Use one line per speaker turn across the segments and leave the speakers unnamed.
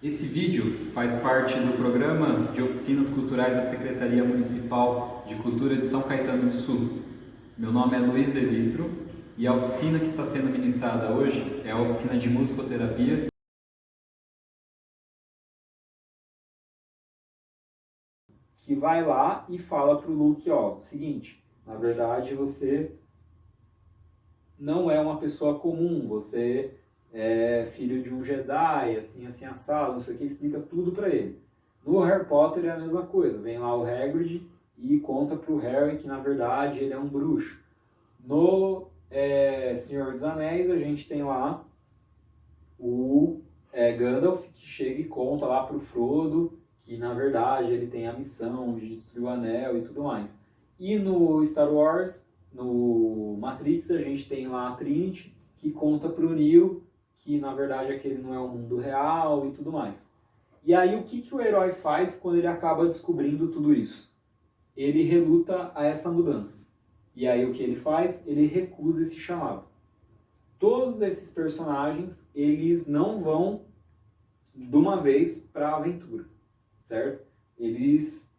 Esse vídeo faz parte do programa de oficinas culturais da Secretaria Municipal de Cultura de São Caetano do Sul. Meu nome é Luiz De Vitro e a oficina que está sendo ministrada hoje é a oficina de musicoterapia. Que vai lá e fala para o Luke, ó, seguinte, na verdade você não é uma pessoa comum, você é filho de um Jedi, assim assado, não sei o que, explica tudo para ele. No Harry Potter é a mesma coisa, vem lá o Hagrid e conta pro Harry que na verdade ele é um bruxo. No Senhor dos Anéis a gente tem lá o Gandalf que chega e conta lá pro Frodo que na verdade ele tem a missão de destruir o anel e tudo mais. E no Star Wars, no Matrix, a gente tem lá a Trinity que conta pro Neo que na verdade aquele não é o mundo real e tudo mais. E aí o que o herói faz quando ele acaba descobrindo tudo isso? Ele reluta a essa mudança. E aí o que ele faz? Ele recusa esse chamado. Todos esses personagens, eles não vão de uma vez para a aventura, certo? Eles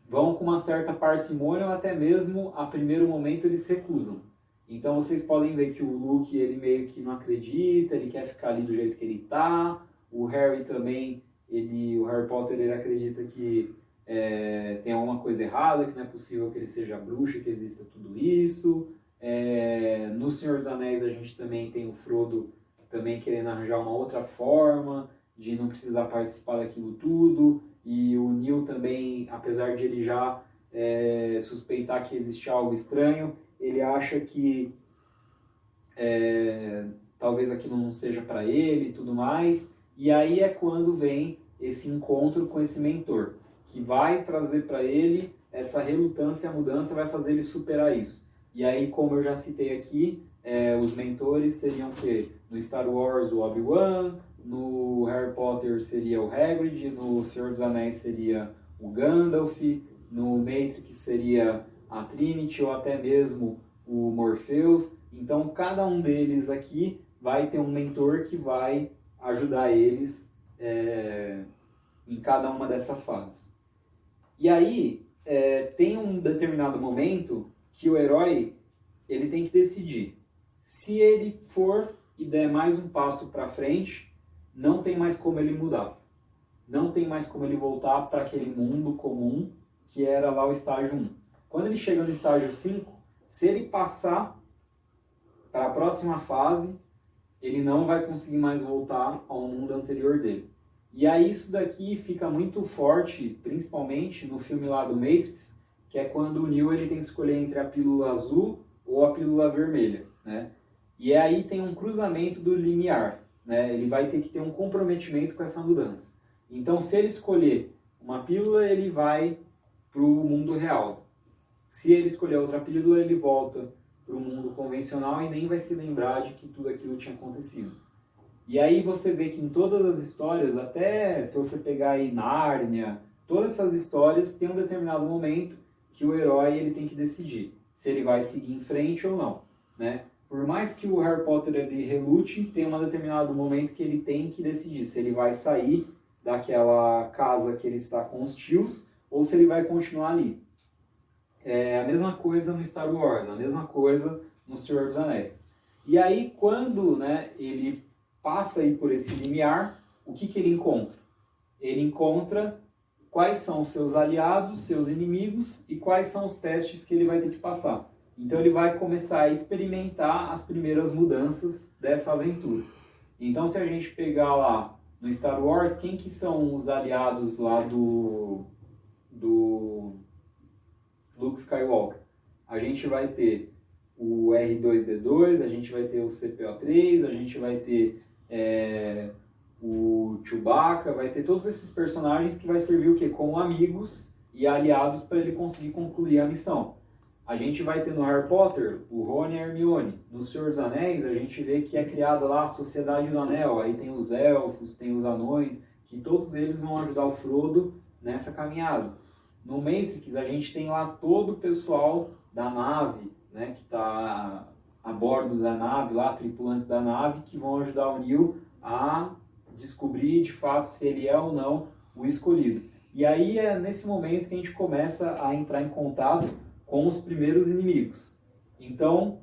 vão com uma certa parcimônia ou até mesmo a primeiro momento eles recusam. Então vocês podem ver que o Luke ele meio que não acredita, ele quer ficar ali do jeito que ele tá. O Harry também, o Harry Potter ele acredita que tem alguma coisa errada, que não é possível que ele seja bruxo, que exista tudo isso. No Senhor dos Anéis a gente também tem o Frodo também querendo arranjar uma outra forma de não precisar participar daquilo tudo. E o Neil também, apesar de ele já suspeitar que existe algo estranho, ele acha que talvez aquilo não seja para ele e tudo mais. E aí é quando vem esse encontro com esse mentor, que vai trazer para ele essa relutância à mudança, vai fazer ele superar isso. E aí, como eu já citei aqui, os mentores seriam o quê? No Star Wars, o Obi-Wan, no Harry Potter seria o Hagrid, no Senhor dos Anéis seria o Gandalf, no Matrix seria a Trinity ou até mesmo o Morpheus. Então, cada um deles aqui vai ter um mentor que vai ajudar eles em cada uma dessas fases. E aí, tem um determinado momento que o herói ele tem que decidir. Se ele for e der mais um passo para frente, não tem mais como ele mudar. Não tem mais como ele voltar para aquele mundo comum que era lá o estágio 1. Quando ele chega no estágio 5, se ele passar para a próxima fase, ele não vai conseguir mais voltar ao mundo anterior dele. E aí isso daqui fica muito forte, principalmente no filme lá do Matrix, que é quando o Neo ele tem que escolher entre a pílula azul ou a pílula vermelha, né? E aí tem um cruzamento do limiar, né? Ele vai ter que ter um comprometimento com essa mudança. Então, se ele escolher uma pílula, ele vai para o mundo real. Se ele escolher outra pílula, ele volta para o mundo convencional e nem vai se lembrar de que tudo aquilo tinha acontecido. E aí você vê que em todas as histórias, até se você pegar aí Nárnia, todas essas histórias tem um determinado momento que o herói ele tem que decidir se ele vai seguir em frente ou não, né? Por mais que o Harry Potter ele relute, tem um determinado momento que ele tem que decidir se ele vai sair daquela casa que ele está com os tios ou se ele vai continuar ali. É a mesma coisa no Star Wars, a mesma coisa no Senhor dos Anéis. E aí, quando ele passa aí por esse limiar, o que ele encontra? Ele encontra quais são os seus aliados, seus inimigos e quais são os testes que ele vai ter que passar. Então ele vai começar a experimentar as primeiras mudanças dessa aventura. Então se a gente pegar lá no Star Wars, quem que são os aliados lá do Luke Skywalker? A gente vai ter o R2-D2, a gente vai ter o CPO3, a gente vai ter o Chewbacca, vai ter todos esses personagens que vai servir o quê? Como amigos e aliados para ele conseguir concluir a missão. A gente vai ter no Harry Potter o Rony e a Hermione. No Senhor dos Anéis a gente vê que é criada lá a Sociedade do Anel, aí tem os elfos, tem os anões, que todos eles vão ajudar o Frodo nessa caminhada. No Matrix a gente tem lá todo o pessoal da nave, né, que está a bordo da nave, lá tripulantes da nave, que vão ajudar o Neo a descobrir de fato se ele é ou não o escolhido. E aí é nesse momento que a gente começa a entrar em contato com os primeiros inimigos. Então,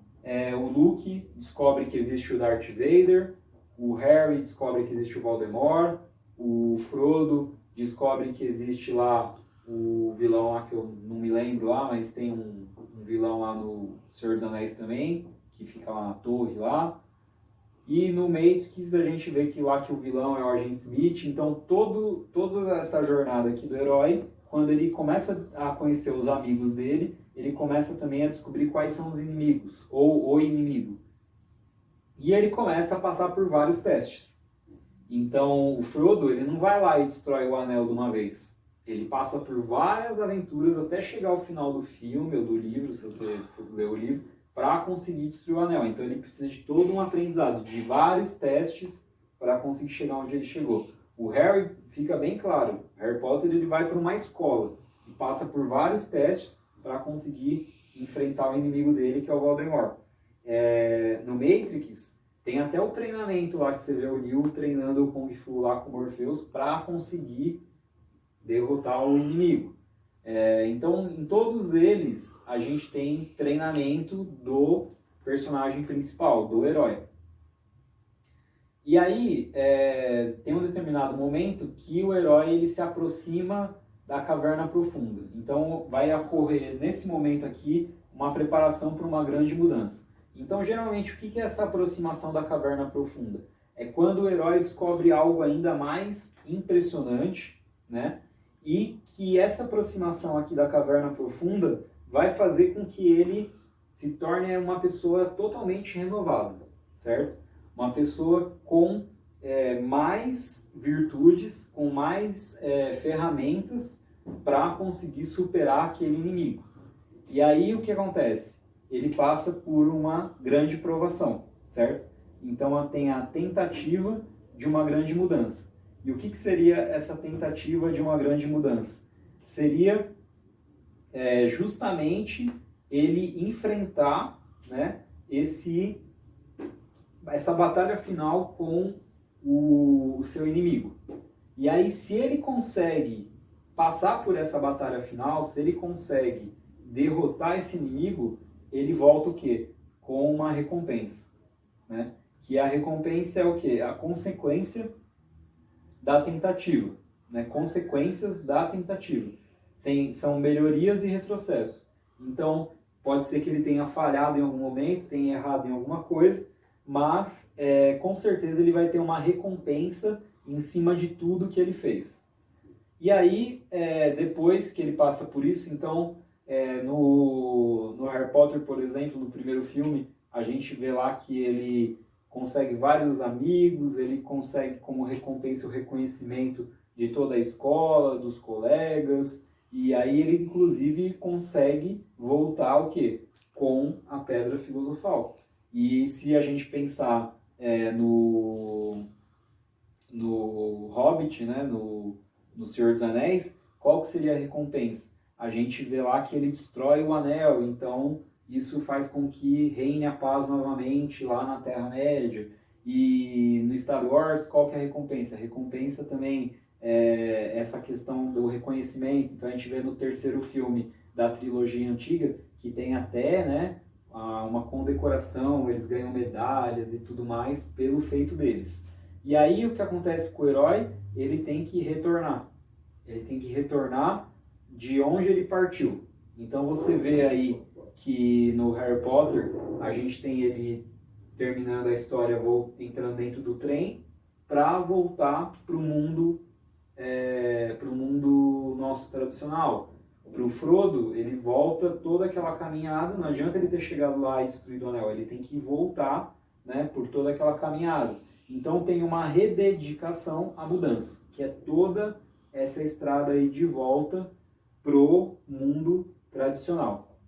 o Luke descobre que existe o Darth Vader, o Harry descobre que existe o Voldemort, o Frodo descobre que existe lá o vilão lá que eu não me lembro lá, mas tem um vilão lá no Senhor dos Anéis também, que fica lá na torre lá. E no Matrix a gente vê que lá que o vilão é o Agente Smith, então toda essa jornada aqui do herói, quando ele começa a conhecer os amigos dele, ele começa também a descobrir quais são os inimigos, ou o inimigo. E ele começa a passar por vários testes. Então o Frodo, ele não vai lá e destrói o anel de uma vez. Ele passa por várias aventuras até chegar ao final do filme ou do livro, se você for ler o livro, para conseguir destruir o anel. Então ele precisa de todo um aprendizado, de vários testes para conseguir chegar onde ele chegou. O Harry, fica bem claro, Harry Potter ele vai para uma escola e passa por vários testes para conseguir enfrentar o inimigo dele, que é o Voldemort. No Matrix, tem até o treinamento lá que você vê o Neo treinando o Kung Fu lá com o Morpheus para conseguir derrotar o inimigo. Então, em todos eles, a gente tem treinamento do personagem principal, do herói. E aí, tem um determinado momento que o herói ele se aproxima da caverna profunda. Então, vai ocorrer, nesse momento aqui, uma preparação para uma grande mudança. Então, geralmente, o que é essa aproximação da caverna profunda? É quando o herói descobre algo ainda mais impressionante, né? E que essa aproximação aqui da caverna profunda vai fazer com que ele se torne uma pessoa totalmente renovada, certo? Uma pessoa com mais virtudes, com mais ferramentas para conseguir superar aquele inimigo. E aí o que acontece? Ele passa por uma grande provação, certo? Então tem a tentativa de uma grande mudança. E o que seria essa tentativa de uma grande mudança? Seria justamente ele enfrentar, né, essa batalha final com o seu inimigo. E aí, se ele consegue passar por essa batalha final, se ele consegue derrotar esse inimigo, ele volta o quê? Com uma recompensa, né? Que a recompensa é o quê? A consequência da tentativa, né? Consequências da tentativa. São melhorias e retrocessos. Então, pode ser que ele tenha falhado em algum momento, tenha errado em alguma coisa, mas com certeza ele vai ter uma recompensa em cima de tudo que ele fez. E aí, depois que ele passa por isso, então, no Harry Potter, por exemplo, no primeiro filme, a gente vê lá que ele consegue vários amigos, ele consegue como recompensa o reconhecimento de toda a escola, dos colegas, e aí ele inclusive consegue voltar ao quê? Com a Pedra Filosofal. E se a gente pensar no Hobbit, né, no Senhor dos Anéis, qual que seria a recompensa? A gente vê lá que ele destrói o anel, então isso faz com que reine a paz novamente lá na Terra-média. E no Star Wars, qual que é a recompensa? A recompensa também é essa questão do reconhecimento. Então a gente vê no terceiro filme da trilogia antiga, que tem até, né, uma condecoração, eles ganham medalhas e tudo mais pelo feito deles. E aí o que acontece com o herói? Ele tem que retornar. Ele tem que retornar de onde ele partiu. Então você vê aí que no Harry Potter a gente tem ele terminando a história, entrando dentro do trem para voltar para o mundo nosso tradicional. Para o Frodo, ele volta toda aquela caminhada, não adianta ele ter chegado lá e destruído o anel, ele tem que voltar, né, por toda aquela caminhada. Então tem uma rededicação à mudança, que é toda essa estrada aí de volta pro mundo tradicional.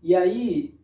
E aí,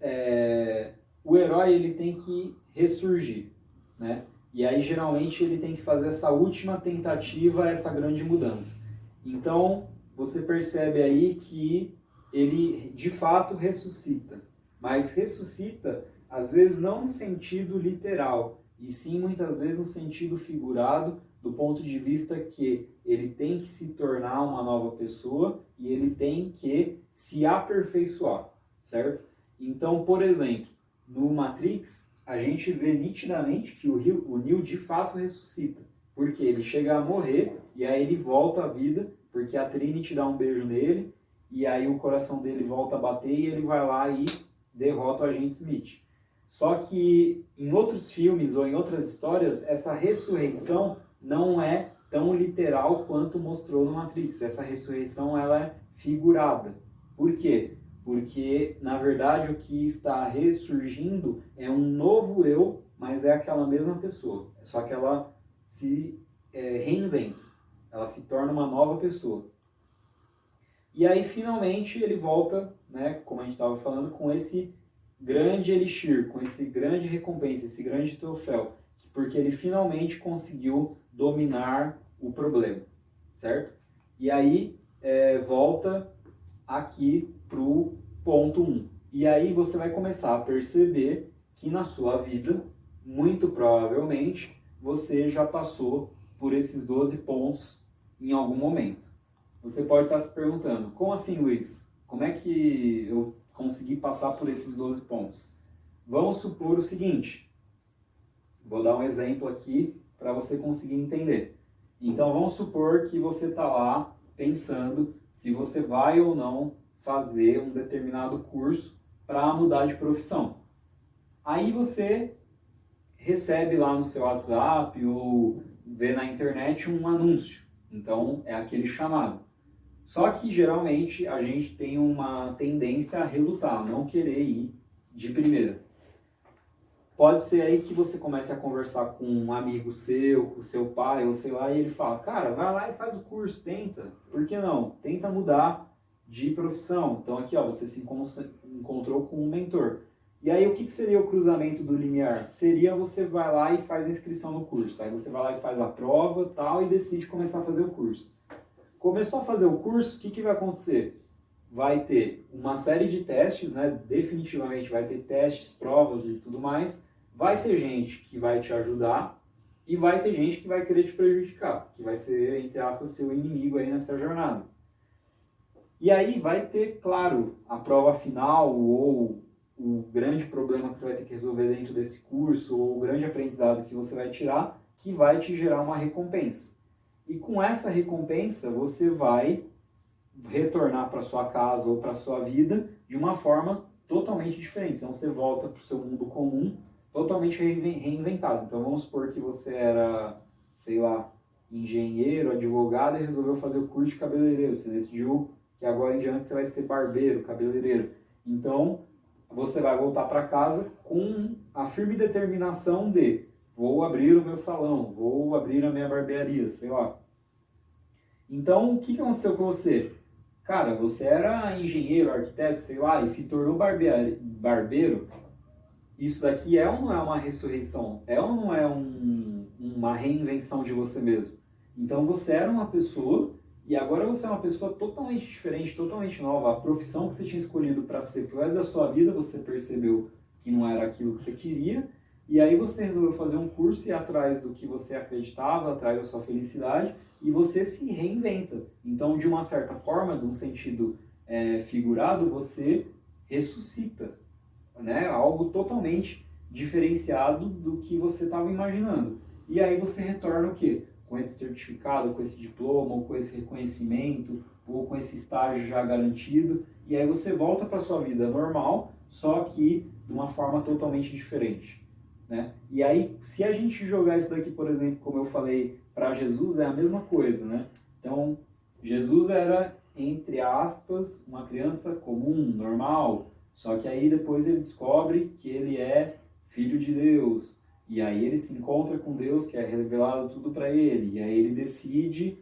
o herói ele tem que ressurgir, né? E aí, geralmente, ele tem que fazer essa última tentativa, essa grande mudança. Então, você percebe aí que ele, de fato, ressuscita. Mas ressuscita, às vezes, não no sentido literal. e sim muitas vezes no sentido figurado, do ponto de vista que ele tem que se tornar uma nova pessoa e ele tem que se aperfeiçoar, certo? Então, por exemplo, no Matrix, a gente vê nitidamente que o Neo de fato ressuscita, porque ele chega a morrer e aí ele volta à vida, porque a Trinity dá um beijo nele e aí o coração dele volta a bater e ele vai lá e derrota o agente Smith. Só que em outros filmes ou em outras histórias, essa ressurreição não é tão literal quanto mostrou no Matrix. Essa ressurreição ela é figurada. Por quê? Porque, na verdade, o que está ressurgindo é um novo eu, mas é aquela mesma pessoa. Só que ela se reinventa. Ela se torna uma nova pessoa. E aí, finalmente, ele volta, né, como a gente estava falando, com esse grande elixir, com esse grande recompensa, esse grande troféu, porque ele finalmente conseguiu dominar o problema, certo? E aí, volta aqui para o ponto 1. E aí você vai começar a perceber que na sua vida, muito provavelmente, você já passou por esses 12 pontos em algum momento. Você pode estar se perguntando, como assim, Luiz? Como é que eu consegui passar por esses 12 pontos? Vamos supor o seguinte, vou dar um exemplo aqui para você conseguir entender. Então vamos supor que você está lá pensando se você vai ou não fazer um determinado curso para mudar de profissão. Aí você recebe lá no seu WhatsApp ou vê na internet um anúncio. Então é aquele chamado. Só que geralmente a gente tem uma tendência a relutar, a não querer ir de primeira. Pode ser aí que você comece a conversar com um amigo seu, com seu pai, ou sei lá, e ele fala, cara, vai lá e faz o curso, tenta. Por que não? Tenta mudar de profissão. Então aqui, ó, você se encontrou com um mentor. E aí o que seria o cruzamento do limiar? Seria você vai lá e faz a inscrição no curso. Aí você vai lá e faz a prova tal, e decide começar a fazer o curso. Começou a fazer o curso, o que vai acontecer? Vai ter uma série de testes, né? Definitivamente vai ter testes, provas e tudo mais. Vai ter gente que vai te ajudar e vai ter gente que vai querer te prejudicar, que vai ser, entre aspas, seu inimigo aí nessa jornada. E aí vai ter, claro, a prova final ou o grande problema que você vai ter que resolver dentro desse curso ou o grande aprendizado que você vai tirar, que vai te gerar uma recompensa. E com essa recompensa, você vai retornar para sua casa ou para sua vida de uma forma totalmente diferente. Então você volta para o seu mundo comum, totalmente reinventado. Então vamos supor que você era, sei lá, engenheiro, advogado e resolveu fazer o curso de cabeleireiro. Você decidiu que agora em diante você vai ser barbeiro, cabeleireiro. Então você vai voltar para casa com a firme determinação de vou abrir o meu salão, vou abrir a minha barbearia, sei lá. Então, o que aconteceu com você? Cara, você era engenheiro, arquiteto, sei lá, e se tornou barbeiro. Isso daqui é ou não é uma ressurreição? É ou não é uma reinvenção de você mesmo? Então, você era uma pessoa e agora você é uma pessoa totalmente diferente, totalmente nova. A profissão que você tinha escolhido para ser pro resto da sua vida, você percebeu que não era aquilo que você queria. E aí você resolveu fazer um curso e ir atrás do que você acreditava, atrás da sua felicidade, e você se reinventa. Então, de uma certa forma, de um sentido figurado, você ressuscita, né? Algo totalmente diferenciado do que você estava imaginando. E aí você retorna o quê? Com esse certificado, com esse diploma, ou com esse reconhecimento, ou com esse estágio já garantido, e aí você volta para a sua vida normal, só que de uma forma totalmente diferente. Né? E aí, se a gente jogar isso daqui, por exemplo, como eu falei, para Jesus, é a mesma coisa, né? Então, Jesus era, entre aspas, uma criança comum, normal, só que aí depois ele descobre que ele é filho de Deus, e aí ele se encontra com Deus, que é revelado tudo para ele, e aí ele decide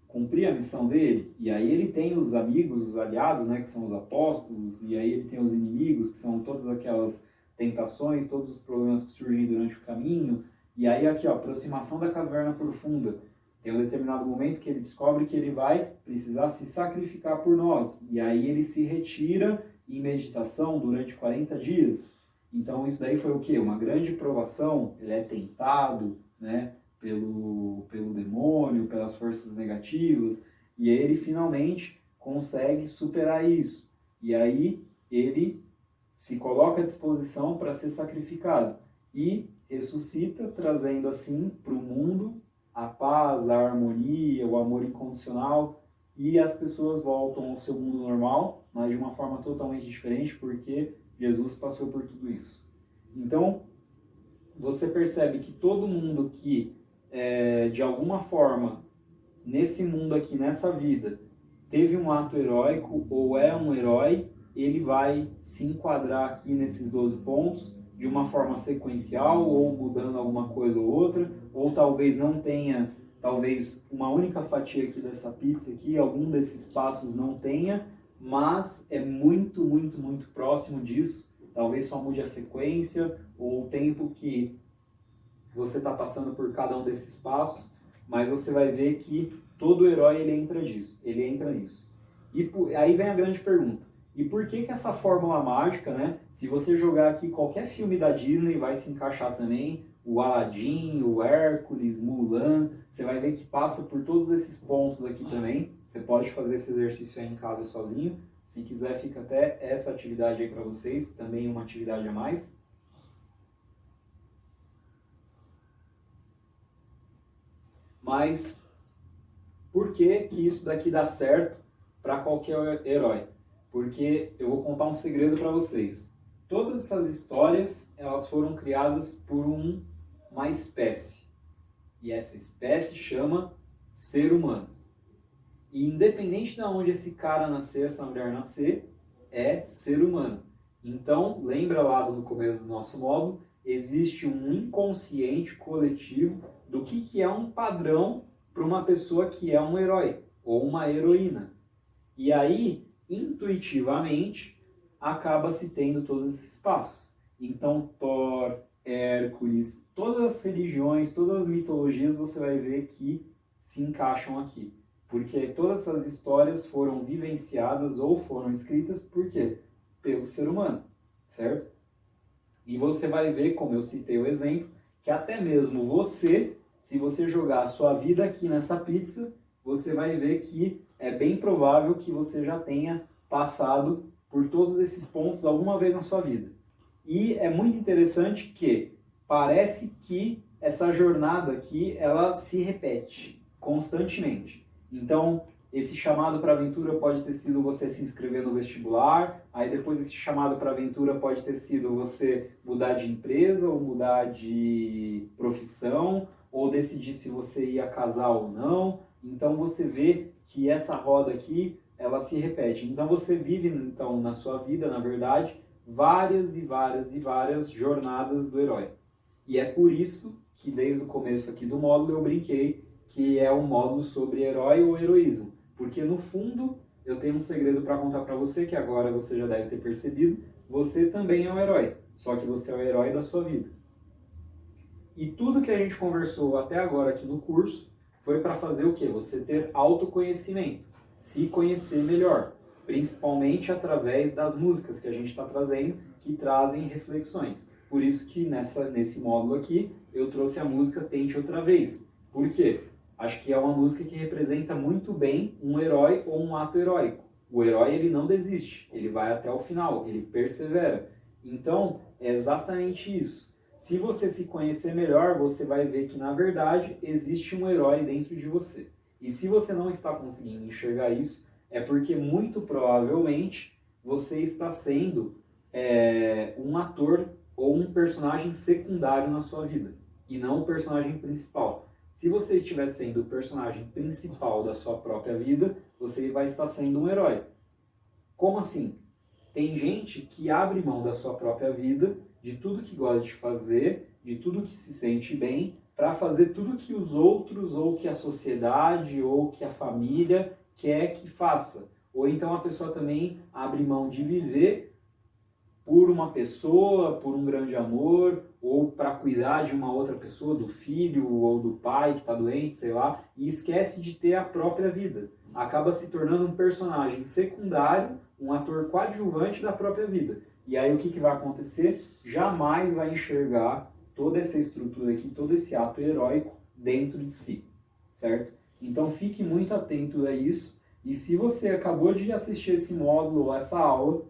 cumprir a missão dele, e aí ele tem os amigos, os aliados, né, que são os apóstolos, e aí ele tem os inimigos, que são todas aquelas tentações, todos os problemas que surgem durante o caminho. E aí aqui, ó, aproximação da caverna profunda. Tem um determinado momento que ele descobre que ele vai precisar se sacrificar por nós. E aí ele se retira em meditação durante 40 dias. Então isso daí foi o quê? Uma grande provação, ele é tentado, né, pelo demônio, pelas forças negativas, e ele finalmente consegue superar isso. E aí ele se coloca à disposição para ser sacrificado e ressuscita, trazendo assim para o mundo a paz, a harmonia, o amor incondicional, e as pessoas voltam ao seu mundo normal, mas de uma forma totalmente diferente, porque Jesus passou por tudo isso. Então, você percebe que todo mundo que, de alguma forma, nesse mundo aqui, nessa vida, teve um ato heróico ou é um herói, ele vai se enquadrar aqui nesses 12 pontos de uma forma sequencial, ou mudando alguma coisa ou outra, ou talvez não tenha, talvez uma única fatia aqui dessa pizza aqui, algum desses passos não tenha, mas é muito, muito, muito próximo disso. Talvez só mude a sequência ou o tempo que você está passando por cada um desses passos, mas você vai ver que todo herói ele entra nisso. E aí vem a grande pergunta. E por que essa fórmula mágica, né? Se você jogar aqui qualquer filme da Disney, vai se encaixar também. O Aladdin, o Hércules, Mulan, você vai ver que passa por todos esses pontos aqui também. Você pode fazer esse exercício aí em casa sozinho. Se quiser, fica até essa atividade aí para vocês, também uma atividade a mais. Mas por que isso daqui dá certo para qualquer herói? Porque eu vou contar um segredo para vocês. Todas essas histórias, elas foram criadas por uma espécie. E essa espécie chama ser humano. E independente de onde esse cara nascer, essa mulher nascer, é ser humano. Então, lembra lá no começo do nosso módulo, existe um inconsciente coletivo do que é um padrão para uma pessoa que é um herói ou uma heroína. E aí, intuitivamente, acaba-se tendo todos esses passos. Então, Thor, Hércules, todas as religiões, todas as mitologias, você vai ver que se encaixam aqui. Porque todas essas histórias foram vivenciadas ou foram escritas por quê? Pelo ser humano, certo? E você vai ver, como eu citei o exemplo, que até mesmo você, se você jogar a sua vida aqui nessa pizza, você vai ver que é bem provável que você já tenha passado por todos esses pontos alguma vez na sua vida. E é muito interessante que parece que essa jornada aqui, ela se repete constantemente. Então, esse chamado para aventura pode ter sido você se inscrever no vestibular, aí depois esse chamado para aventura pode ter sido você mudar de empresa ou mudar de profissão, ou decidir se você ia casar ou não. Então você vê que essa roda aqui, ela se repete. Então você vive então na sua vida, na verdade, várias e várias e várias jornadas do herói. E é por isso que desde o começo aqui do módulo eu brinquei que é um módulo sobre herói ou heroísmo. Porque no fundo eu tenho um segredo para contar para você, que agora você já deve ter percebido, você também é um herói, só que você é o herói da sua vida. E tudo que a gente conversou até agora aqui no curso foi para fazer o quê? Você ter autoconhecimento, se conhecer melhor, principalmente através das músicas que a gente está trazendo, que trazem reflexões. Por isso que nesse módulo aqui eu trouxe a música Tente Outra Vez. Por quê? Acho que é uma música que representa muito bem um herói ou um ato heróico. O herói, ele não desiste, ele vai até o final, ele persevera. Então, é exatamente isso. Se você se conhecer melhor, você vai ver que, na verdade, existe um herói dentro de você. E se você não está conseguindo enxergar isso, é porque, muito provavelmente, você está sendo um ator ou um personagem secundário na sua vida, e não o personagem principal. Se você estiver sendo o personagem principal da sua própria vida, você vai estar sendo um herói. Como assim? Tem gente que abre mão da sua própria vida, de tudo que gosta de fazer, de tudo que se sente bem, para fazer tudo que os outros, ou que a sociedade, ou que a família quer que faça. Ou então a pessoa também abre mão de viver por uma pessoa, por um grande amor, ou para cuidar de uma outra pessoa, do filho ou do pai que está doente, sei lá, e esquece de ter a própria vida. Acaba se tornando um personagem secundário, um ator coadjuvante da própria vida. E aí o que vai acontecer? jamais vai enxergar toda essa estrutura aqui, todo esse ato heróico dentro de si, certo? Então fique muito atento a isso, e se você acabou de assistir esse módulo ou essa aula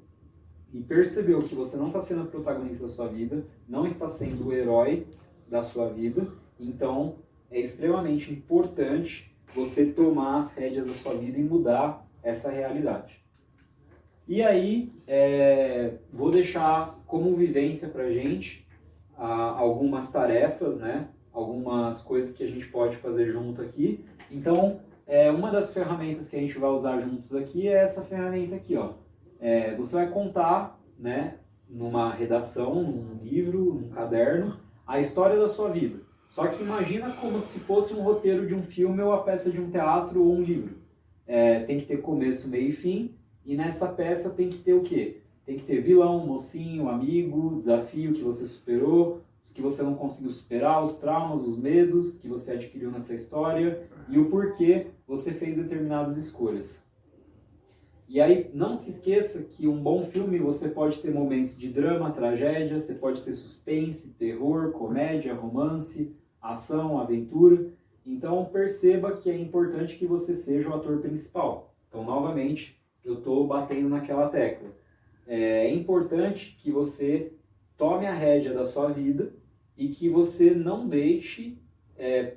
e percebeu que você não está sendo o protagonista da sua vida, não está sendo o herói da sua vida, então é extremamente importante você tomar as rédeas da sua vida e mudar essa realidade. E aí, vou deixar como vivência para a gente algumas tarefas, né? Algumas coisas que a gente pode fazer junto aqui. Então, uma das ferramentas que a gente vai usar juntos aqui é essa ferramenta aqui, ó. Você vai contar, né, numa redação, num livro, num caderno, a história da sua vida. Só que imagina como se fosse um roteiro de um filme ou a peça de um teatro ou um livro. Tem que ter começo, meio e fim. E nessa peça tem que ter o quê? Tem que ter vilão, mocinho, amigo, desafio que você superou, os que você não conseguiu superar, os traumas, os medos que você adquiriu nessa história e o porquê você fez determinadas escolhas. E aí, não se esqueça que um bom filme você pode ter momentos de drama, tragédia, você pode ter suspense, terror, comédia, romance, ação, aventura. Então, perceba que é importante que você seja o ator principal. Então, novamente, eu estou batendo naquela tecla. É importante que você tome a rédea da sua vida e que você não deixe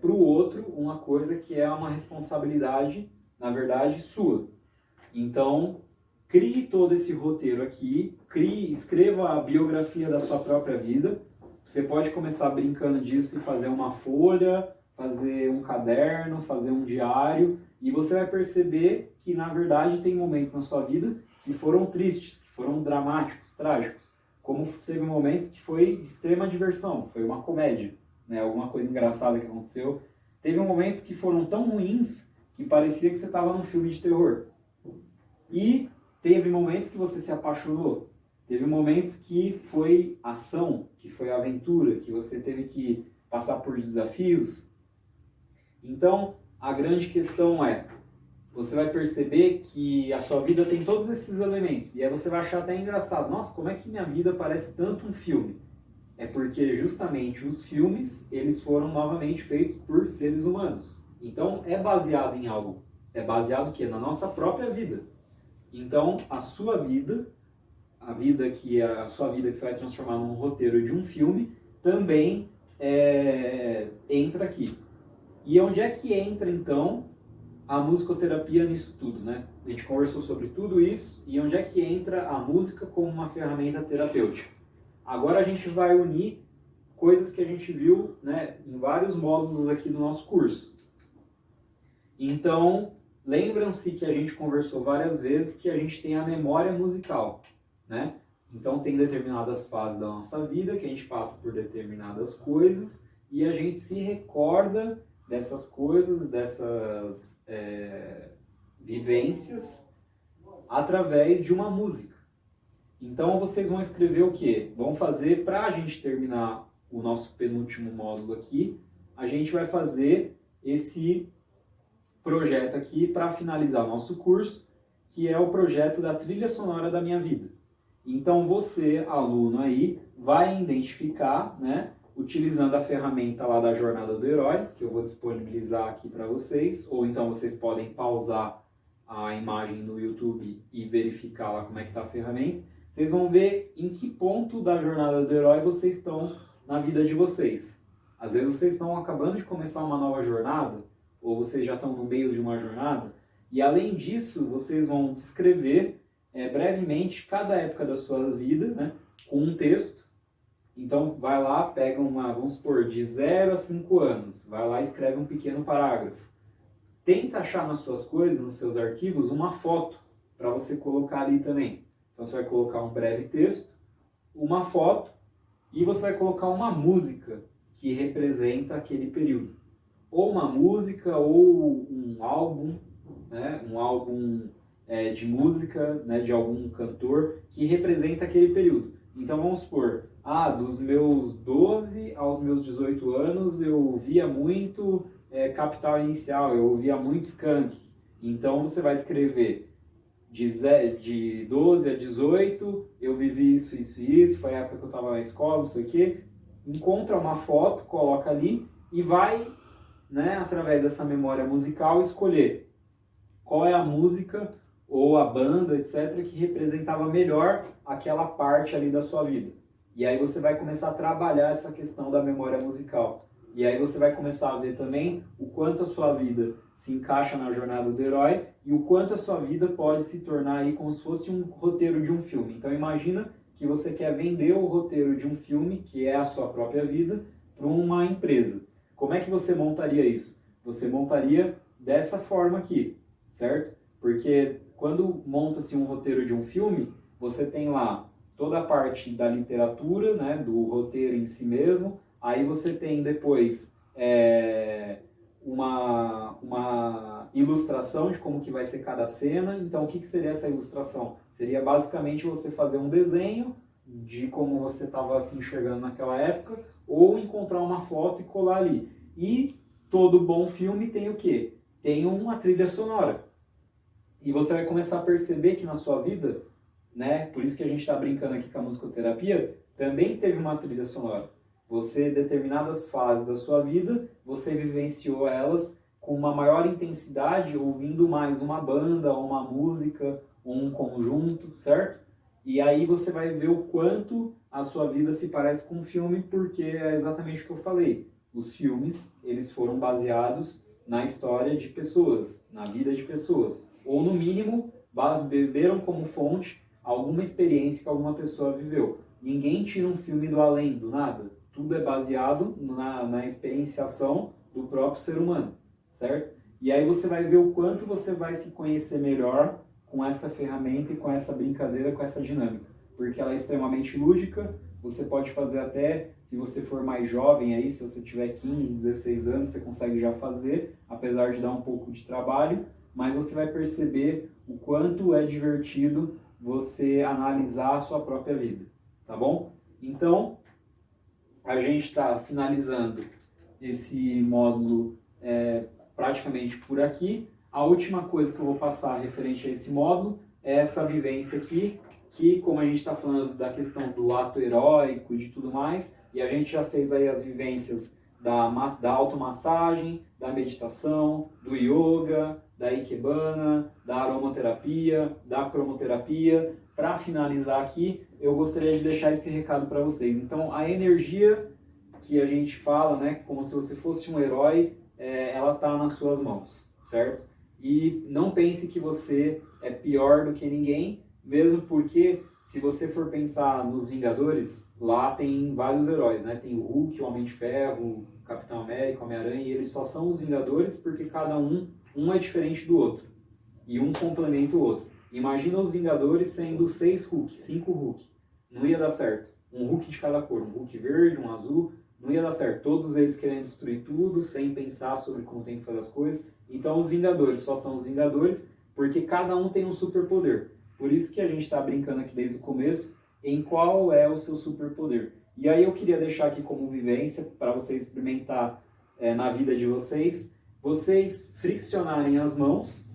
para o outro uma coisa que é uma responsabilidade, na verdade, sua. Então, crie todo esse roteiro aqui, escreva a biografia da sua própria vida. Você pode começar brincando disso e fazer uma folha, fazer um caderno, fazer um diário, e você vai perceber que, na verdade, tem momentos na sua vida que foram tristes, que foram dramáticos, trágicos, como teve momentos que foi de extrema diversão, foi uma comédia, né? Alguma coisa engraçada que aconteceu. Teve momentos que foram tão ruins que parecia que você estava num filme de terror. E teve momentos que você se apaixonou, teve momentos que foi ação, que foi aventura, que você teve que passar por desafios. Então, a grande questão você vai perceber que a sua vida tem todos esses elementos, e aí você vai achar até engraçado, nossa, como é que minha vida parece tanto um filme? É porque justamente os filmes, eles foram novamente feitos por seres humanos. Então, é baseado em algo. É baseado o quê? Na nossa própria vida. Então, a sua vida, a sua vida que você vai transformar num roteiro de um filme, também entra aqui. E onde é que entra, então, a musicoterapia nisso tudo, né? A gente conversou sobre tudo isso, e onde é que entra a música como uma ferramenta terapêutica? Agora a gente vai unir coisas que a gente viu, né, em vários módulos aqui do nosso curso. Então, lembram-se que a gente conversou várias vezes que a gente tem a memória musical, né? Então tem determinadas fases da nossa vida que a gente passa por determinadas coisas e a gente se recorda dessas coisas, dessas vivências através de uma música. Então vocês vão escrever o quê? Vão fazer, para a gente terminar o nosso penúltimo módulo aqui, a gente vai fazer esse projeto aqui para finalizar o nosso curso, que é o projeto da trilha sonora da minha vida. Então você, aluno aí, vai identificar, né, utilizando a ferramenta lá da Jornada do Herói, que eu vou disponibilizar aqui para vocês, ou então vocês podem pausar a imagem no YouTube e verificar lá como é que está a ferramenta. Vocês vão ver em que ponto da Jornada do Herói vocês estão na vida de vocês. Às vezes vocês estão acabando de começar uma nova jornada, ou vocês já estão no meio de uma jornada, e além disso, vocês vão descrever brevemente cada época da sua vida, né, com um texto. Então, vai lá, pega vamos supor, de 0 a 5 anos, vai lá e escreve um pequeno parágrafo. Tenta achar nas suas coisas, nos seus arquivos, uma foto para você colocar ali também. Então, você vai colocar um breve texto, uma foto, e você vai colocar uma música que representa aquele período. Ou uma música, ou um álbum, né? Um álbum de música, né? De algum cantor que representa aquele período. Então vamos supor, dos meus 12 aos meus 18 anos eu ouvia muito Capital Inicial, eu ouvia muito Skank. Então você vai escrever de 12 a 18, eu vivi isso, isso e isso, foi a época que eu estava na escola, não sei o quê. Encontra uma foto, coloca ali e vai, né, através dessa memória musical, escolher qual é a música ou a banda, etc., que representava melhor aquela parte ali da sua vida. E aí você vai começar a trabalhar essa questão da memória musical. E aí você vai começar a ver também o quanto a sua vida se encaixa na jornada do herói e o quanto a sua vida pode se tornar aí como se fosse um roteiro de um filme. Então imagina que você quer vender o roteiro de um filme, que é a sua própria vida, para uma empresa. Como é que você montaria isso? Você montaria dessa forma aqui, certo? Porque quando monta-se um roteiro de um filme, você tem lá toda a parte da literatura, né, do roteiro em si mesmo. Aí você tem depois uma ilustração de como que vai ser cada cena. Então, o que seria essa ilustração? Seria basicamente você fazer um desenho de como você estava se enxergando naquela época, ou encontrar uma foto e colar ali. E todo bom filme tem o quê? Tem uma trilha sonora. E você vai começar a perceber que na sua vida, né, por isso que a gente está brincando aqui com a musicoterapia, também teve uma trilha sonora. Você, determinadas fases da sua vida, você vivenciou elas com uma maior intensidade, ouvindo mais uma banda, uma música, um conjunto, certo? E aí você vai ver o quanto a sua vida se parece com um filme, porque é exatamente o que eu falei. Os filmes, eles foram baseados na história de pessoas, na vida de pessoas. Ou, no mínimo, beberam como fonte alguma experiência que alguma pessoa viveu. Ninguém tira um filme do além, do nada. Tudo é baseado na experienciação do próprio ser humano, certo? E aí você vai ver o quanto você vai se conhecer melhor com essa ferramenta e com essa brincadeira, com essa dinâmica. Porque ela é extremamente lúdica, você pode fazer até, se você for mais jovem aí, se você tiver 15, 16 anos, você consegue já fazer, apesar de dar um pouco de trabalho, mas você vai perceber o quanto é divertido você analisar a sua própria vida, tá bom? Então, a gente está finalizando esse módulo praticamente por aqui. A última coisa que eu vou passar referente a esse módulo é essa vivência aqui, que, como a gente está falando da questão do ato heróico e de tudo mais, e a gente já fez aí as vivências da automassagem, da meditação, do yoga, da ikebana, da aromaterapia, da cromoterapia. Para finalizar aqui, eu gostaria de deixar esse recado para vocês. Então, a energia que a gente fala, né, como se você fosse um herói, ela está nas suas mãos, certo? E não pense que você é pior do que ninguém, mesmo porque, se você for pensar nos Vingadores, lá tem vários heróis, né? Tem o Hulk, o Homem de Ferro, o Capitão América, o Homem-Aranha, e eles só são os Vingadores porque cada um é diferente do outro, e um complementa o outro. Imagina os Vingadores sendo 6 Hulk, 5 Hulk. Não ia dar certo. Um Hulk de cada cor, um Hulk verde, um azul, não ia dar certo. Todos eles querendo destruir tudo, sem pensar sobre como tem que fazer as coisas. Então os Vingadores só são os Vingadores porque cada um tem um superpoder. Por isso que a gente está brincando aqui desde o começo em qual é o seu superpoder. E aí eu queria deixar aqui como vivência para vocês experimentar na vida de vocês friccionarem as mãos.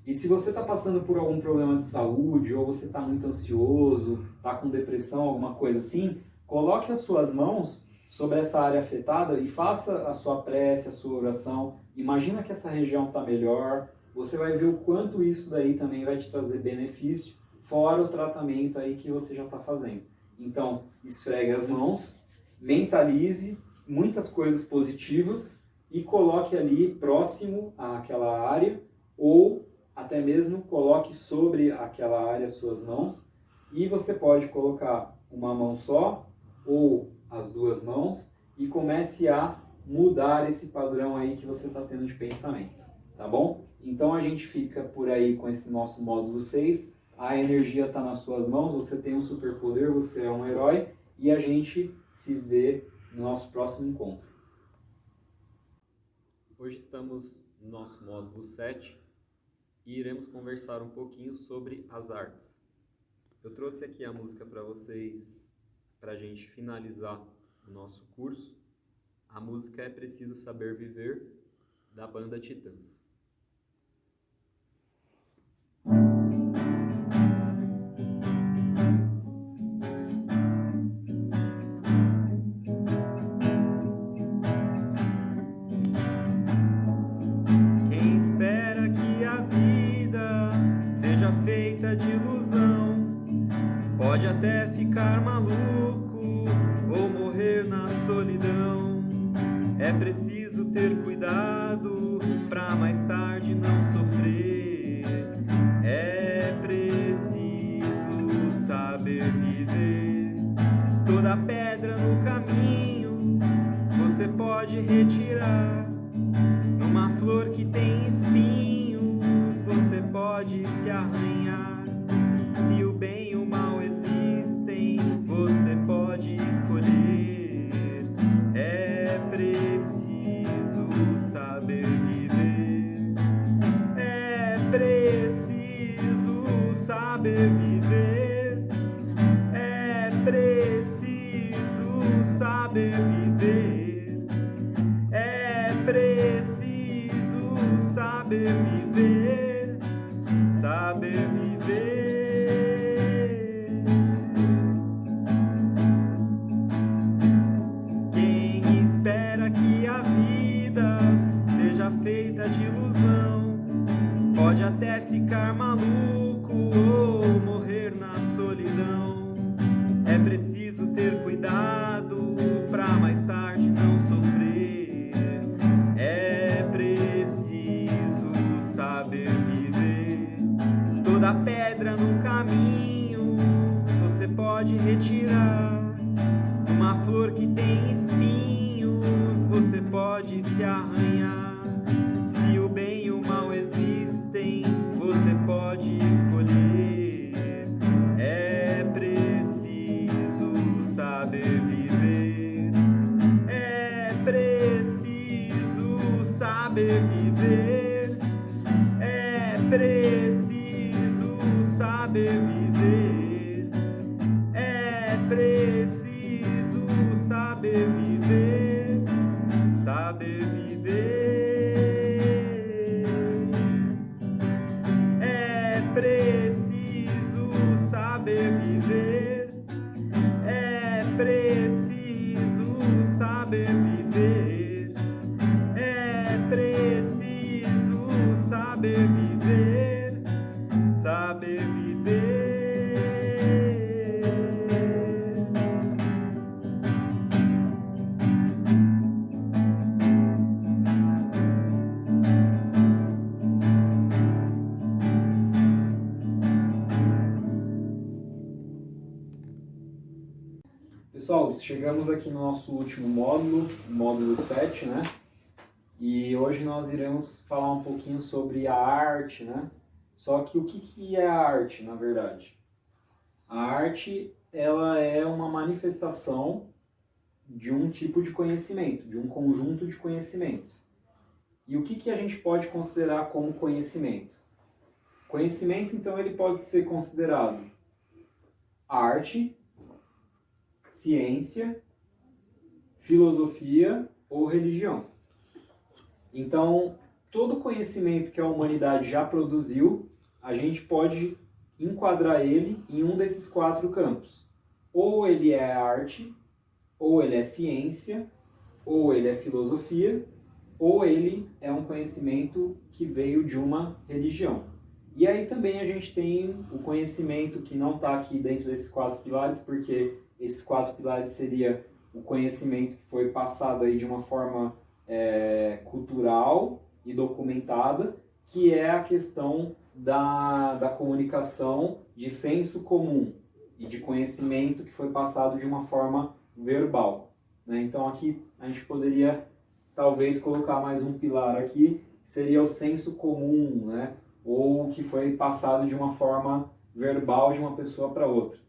E se você está passando por algum problema de saúde, ou você está muito ansioso, está com depressão, alguma coisa assim, coloque as suas mãos sobre essa área afetada e faça a sua prece, a sua oração. Imagina que essa região está melhor. Você vai ver o quanto isso daí também vai te trazer benefício, fora o tratamento aí que você já está fazendo. Então, esfregue as mãos, mentalize muitas coisas positivas e coloque ali próximo àquela área, ou até mesmo coloque sobre aquela área suas mãos, e você pode colocar uma mão só ou as duas mãos e comece a mudar esse padrão aí que você está tendo de pensamento, tá bom? Então a gente fica por aí com esse nosso módulo 6, a energia está nas suas mãos, você tem um superpoder, você é um herói, e a gente se vê no nosso próximo encontro. Hoje estamos no nosso módulo 7, e iremos conversar um pouquinho sobre as artes. Eu trouxe aqui a música para vocês, para a gente finalizar o nosso curso. A música é Preciso Saber Viver, da banda Titãs.
feita de ilusão. Pode até ficar maluco ou morrer na solidão. É preciso ter cuidado pra mais tarde não sofrer. É preciso saber viver. Toda pedra no caminho você pode retirar. Numa flor que tem espinhos você pode se arranhar. Se o bem e o mal existem, você pode escolher. É preciso saber viver. É preciso saber viver. É preciso saber viver. É preciso saber viver. Saber viver. Quem espera que a vida seja feita de ilusão pode até ficar maluco ou morrer na solidão. É preciso ter cuidado pra mais tarde não sofrer. É preciso saber viver. Toda pedra no caminho você pode retirar. Uma flor que tem espinhos você pode se arranhar. Se o bem e o mal existem, você pode escolher. É preciso saber viver. É preciso saber viver. É preciso saber viver. É preciso saber viver. Saber viver. É preciso saber viver. É preciso saber viver. É preciso saber viver. Saber viver.
Pessoal, chegamos aqui no nosso último módulo, o módulo 7, né? E hoje nós iremos falar um pouquinho sobre a arte, né? Só que o que é a arte, na verdade? A arte, ela é uma manifestação de um tipo de conhecimento, de um conjunto de conhecimentos. E o que a gente pode considerar como conhecimento? Conhecimento, então, ele pode ser considerado arte, ciência, filosofia ou religião. Então, todo conhecimento que a humanidade já produziu, a gente pode enquadrar ele em um desses 4 campos. Ou ele é arte, ou ele é ciência, ou ele é filosofia, ou ele é um conhecimento que veio de uma religião. E aí também a gente tem o conhecimento que não está aqui dentro desses 4 pilares, porque esses 4 pilares seria o conhecimento que foi passado aí de uma forma cultural e documentada, que é a questão da comunicação de senso comum e de conhecimento que foi passado de uma forma verbal, né? Então aqui a gente poderia talvez colocar mais um pilar aqui, que seria o senso comum, né? Ou que foi passado de uma forma verbal de uma pessoa para outra.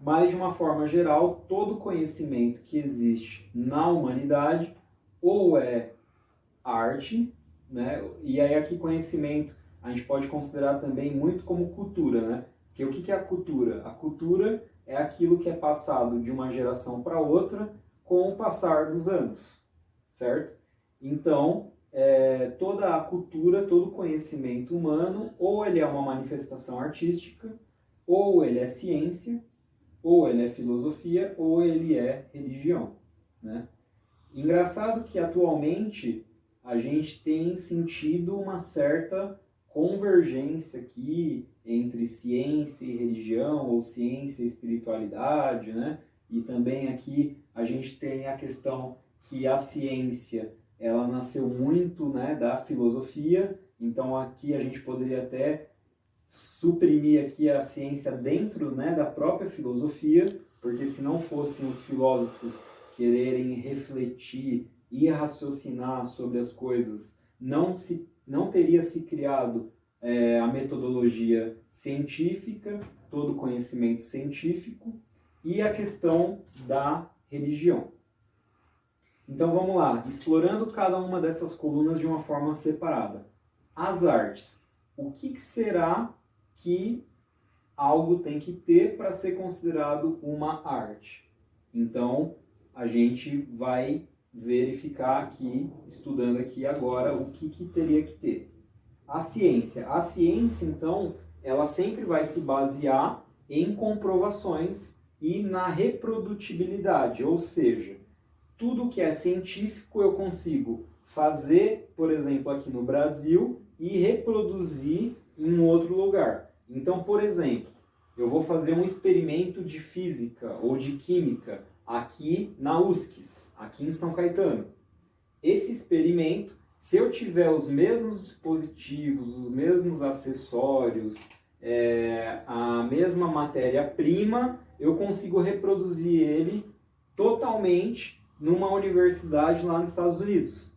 Mas, de uma forma geral, todo conhecimento que existe na humanidade ou é arte, né? E aí aqui conhecimento a gente pode considerar também muito como cultura, né? Porque o que é a cultura? A cultura é aquilo que é passado de uma geração para outra com o passar dos anos, certo? Então, toda a cultura, todo conhecimento humano, ou ele é uma manifestação artística, ou ele é ciência, ou ele é filosofia, ou ele é religião, né? Engraçado que atualmente a gente tem sentido uma certa convergência aqui entre ciência e religião, ou ciência e espiritualidade, né? E também aqui a gente tem a questão que a ciência, ela nasceu muito, né, da filosofia, então aqui a gente poderia até suprimir aqui a ciência dentro, né, da própria filosofia, porque se não fossem os filósofos quererem refletir e raciocinar sobre as coisas, não teria se criado a metodologia científica, todo o conhecimento científico e a questão da religião. Então vamos lá, explorando cada uma dessas colunas de uma forma separada. As artes. O que será que algo tem que ter para ser considerado uma arte? Então a gente vai verificar aqui, estudando aqui agora, o que teria que ter. A ciência. A ciência, então, ela sempre vai se basear em comprovações e na reprodutibilidade, ou seja, tudo que é científico eu consigo fazer, por exemplo, aqui no Brasil e reproduzir em outro lugar. Então, por exemplo, eu vou fazer um experimento de física ou de química aqui na USCS, aqui em São Caetano. Esse experimento, se eu tiver os mesmos dispositivos, os mesmos acessórios, a mesma matéria-prima, eu consigo reproduzir ele totalmente numa universidade lá nos Estados Unidos.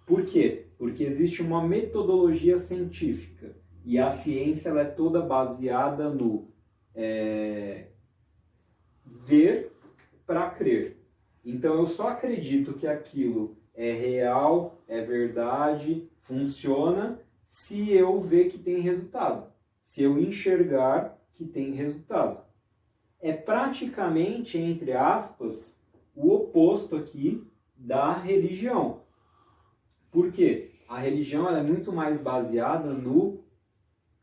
Por quê? Porque existe uma metodologia científica e a ciência ela é toda baseada no ver para crer. Então eu só acredito que aquilo é real, é verdade, funciona, se eu ver que tem resultado, se eu enxergar que tem resultado. É praticamente, entre aspas, o oposto aqui da religião. Por quê? A religião ela é muito mais baseada no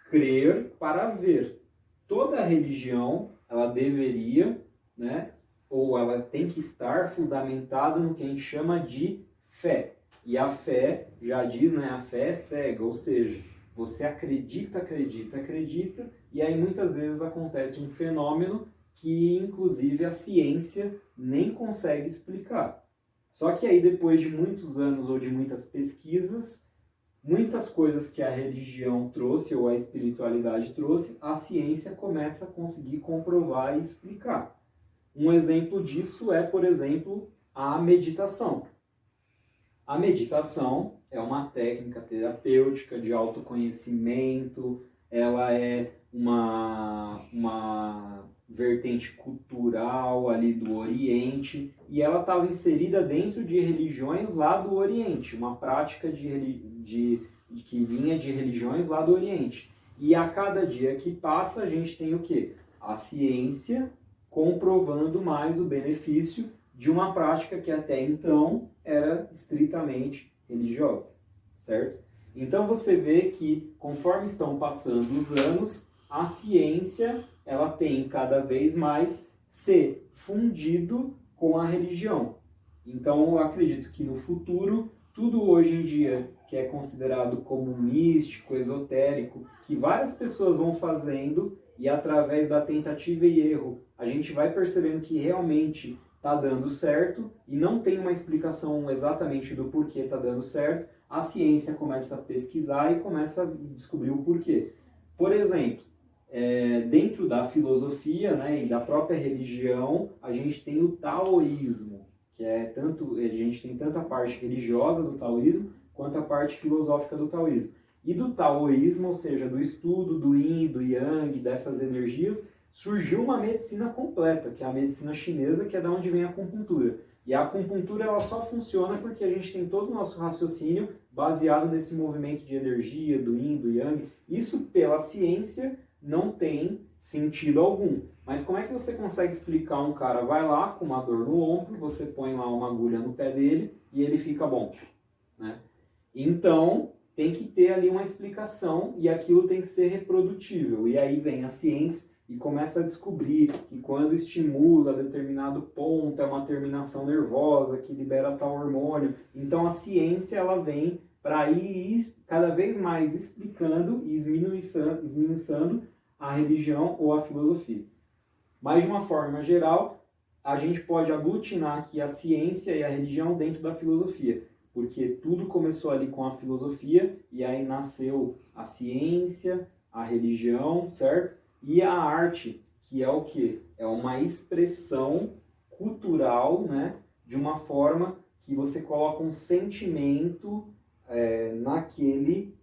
crer para ver. Toda religião ela deveria, né, ou ela tem que estar fundamentada no que a gente chama de fé. E a fé, já diz, né, a fé é cega, ou seja, você acredita, acredita, acredita, e aí muitas vezes acontece um fenômeno que inclusive a ciência nem consegue explicar. Só que aí depois de muitos anos ou de muitas pesquisas, muitas coisas que a religião trouxe ou a espiritualidade trouxe, a ciência começa a conseguir comprovar e explicar. Um exemplo disso é, por exemplo, a meditação. A meditação é uma técnica terapêutica de autoconhecimento, ela é uma vertente cultural ali do Oriente, e ela estava inserida dentro de religiões lá do Oriente, uma prática que vinha de religiões lá do Oriente. E a cada dia que passa, a gente tem o quê? A ciência comprovando mais o benefício de uma prática que até então era estritamente religiosa, certo? Então você vê que, conforme estão passando os anos, a ciência ela tem cada vez mais se fundido com a religião. Então eu acredito que no futuro, tudo hoje em dia que é considerado como místico, esotérico, que várias pessoas vão fazendo e através da tentativa e erro, a gente vai percebendo que realmente está dando certo e não tem uma explicação exatamente do porquê está dando certo, a ciência começa a pesquisar e começa a descobrir o porquê. Por exemplo, dentro da filosofia, né, e da própria religião, a gente tem o taoísmo, que a gente tem tanto a parte religiosa do taoísmo quanto a parte filosófica do taoísmo. E do taoísmo, ou seja, do estudo do yin, do yang, dessas energias, surgiu uma medicina completa, que é a medicina chinesa, que é da onde vem a acupuntura. E a acupuntura ela só funciona porque a gente tem todo o nosso raciocínio baseado nesse movimento de energia, do yin, do yang. Isso pela ciência não tem sentido algum. Mas como é que você consegue explicar um cara vai lá com uma dor no ombro, você põe lá uma agulha no pé dele e ele fica bom, né? Então, tem que ter ali uma explicação e aquilo tem que ser reprodutível. E aí vem a ciência e começa a descobrir que quando estimula determinado ponto é uma terminação nervosa que libera tal hormônio. Então a ciência ela vem para ir cada vez mais explicando e esmiuçando a religião ou a filosofia. Mas, de uma forma geral, a gente pode aglutinar aqui a ciência e a religião dentro da filosofia, porque tudo começou ali com a filosofia e aí nasceu a ciência, a religião, certo? E a arte, que é o quê? É uma expressão cultural, né? De uma forma que você coloca um sentimento naquele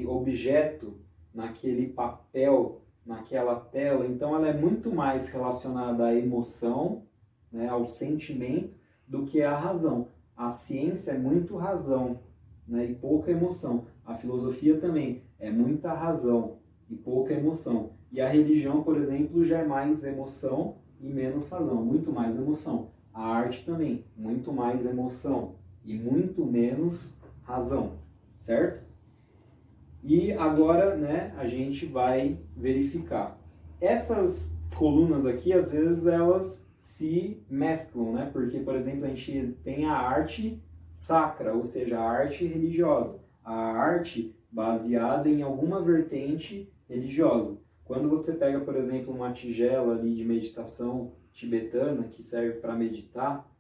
objeto, naquele papel, naquela tela. Então ela é muito mais relacionada à emoção, né, ao sentimento, do que à razão. A ciência é muito razão, né, e pouca emoção. A filosofia também é muita razão e pouca emoção. E a religião, por exemplo, já é mais emoção e menos razão, muito mais emoção. A arte também, muito mais emoção e muito menos razão, certo? E agora, né, a gente vai verificar. Essas colunas aqui, às vezes, elas se mesclam, né? Porque, por exemplo, a gente tem a arte sacra, ou seja, a arte religiosa. A arte baseada em alguma vertente religiosa. Quando você pega, por exemplo, uma tigela ali de meditação tibetana, que serve para meditar,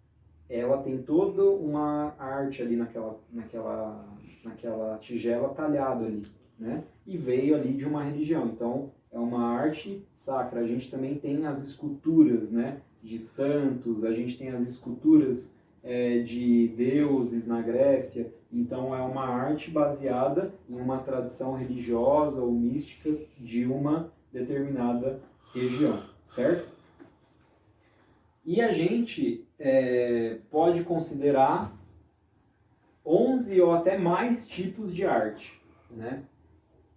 ela tem toda uma arte ali naquela tigela talhada ali, né? E veio ali de uma religião. Então, é uma arte sacra. A gente também tem as esculturas, né, de santos, a gente tem as esculturas de deuses na Grécia. Então, é uma arte baseada em uma tradição religiosa ou mística de uma determinada região, certo? E a gente pode considerar 11 ou até mais tipos de arte, né?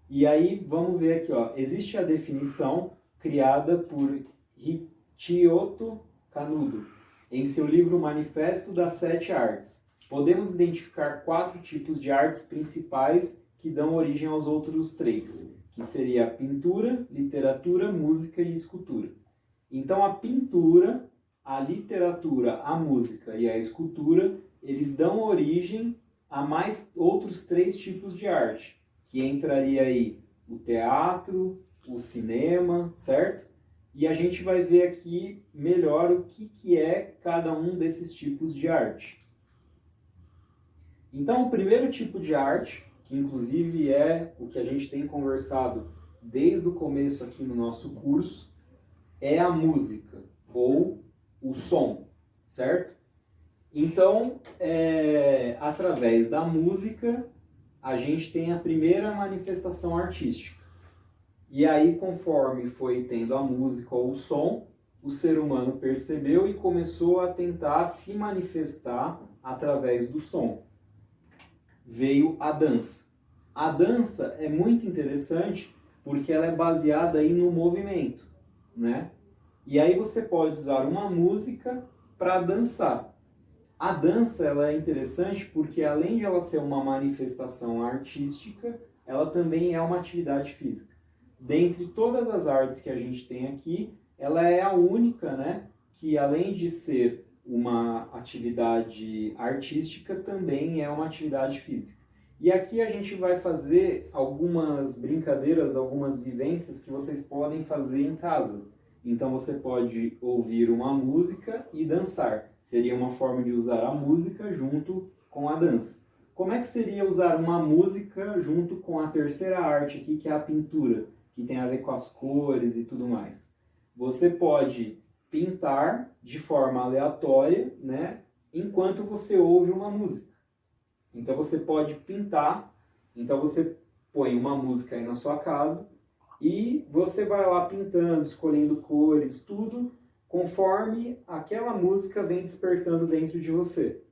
E aí, vamos ver aqui, ó. Existe a definição criada por Hichioto Kanudo, em seu livro Manifesto das Sete Artes. Podemos identificar 4 tipos de artes principais que dão origem aos outros 3, que seria a pintura, literatura, música e escultura. Então, a pintura, a literatura, a música e a escultura, eles dão origem a mais outros 3 tipos de arte, que entraria aí o teatro, o cinema, certo? E a gente vai ver aqui melhor o que é cada um desses tipos de arte. Então, o primeiro tipo de arte, que inclusive é o que a gente tem conversado desde o começo aqui no nosso curso, é a música, ou o som, certo? Então, através da música, a gente tem a primeira manifestação artística. E aí, conforme foi tendo a música ou o som, o ser humano percebeu e começou a tentar se manifestar através do som. Veio a dança. A dança é muito interessante porque ela é baseada aí no movimento, né? E aí você pode usar uma música para dançar. A dança ela é interessante porque, além de ela ser uma manifestação artística, ela também é uma atividade física. Dentre todas as artes que a gente tem aqui, ela é a única, né, que além de ser uma atividade artística, também é uma atividade física. E aqui a gente vai fazer algumas brincadeiras, algumas vivências que vocês podem fazer em casa. Então você pode ouvir uma música e dançar. Seria uma forma de usar a música junto com a dança. Como é que seria usar uma música junto com a terceira arte aqui, que é a pintura, que tem a ver com as cores e tudo mais? Você pode pintar de forma aleatória, né, enquanto você ouve uma música. Então você pode pintar, então você põe uma música aí na sua casa e você vai lá pintando, escolhendo cores, tudo conforme aquela música vem despertando dentro de você.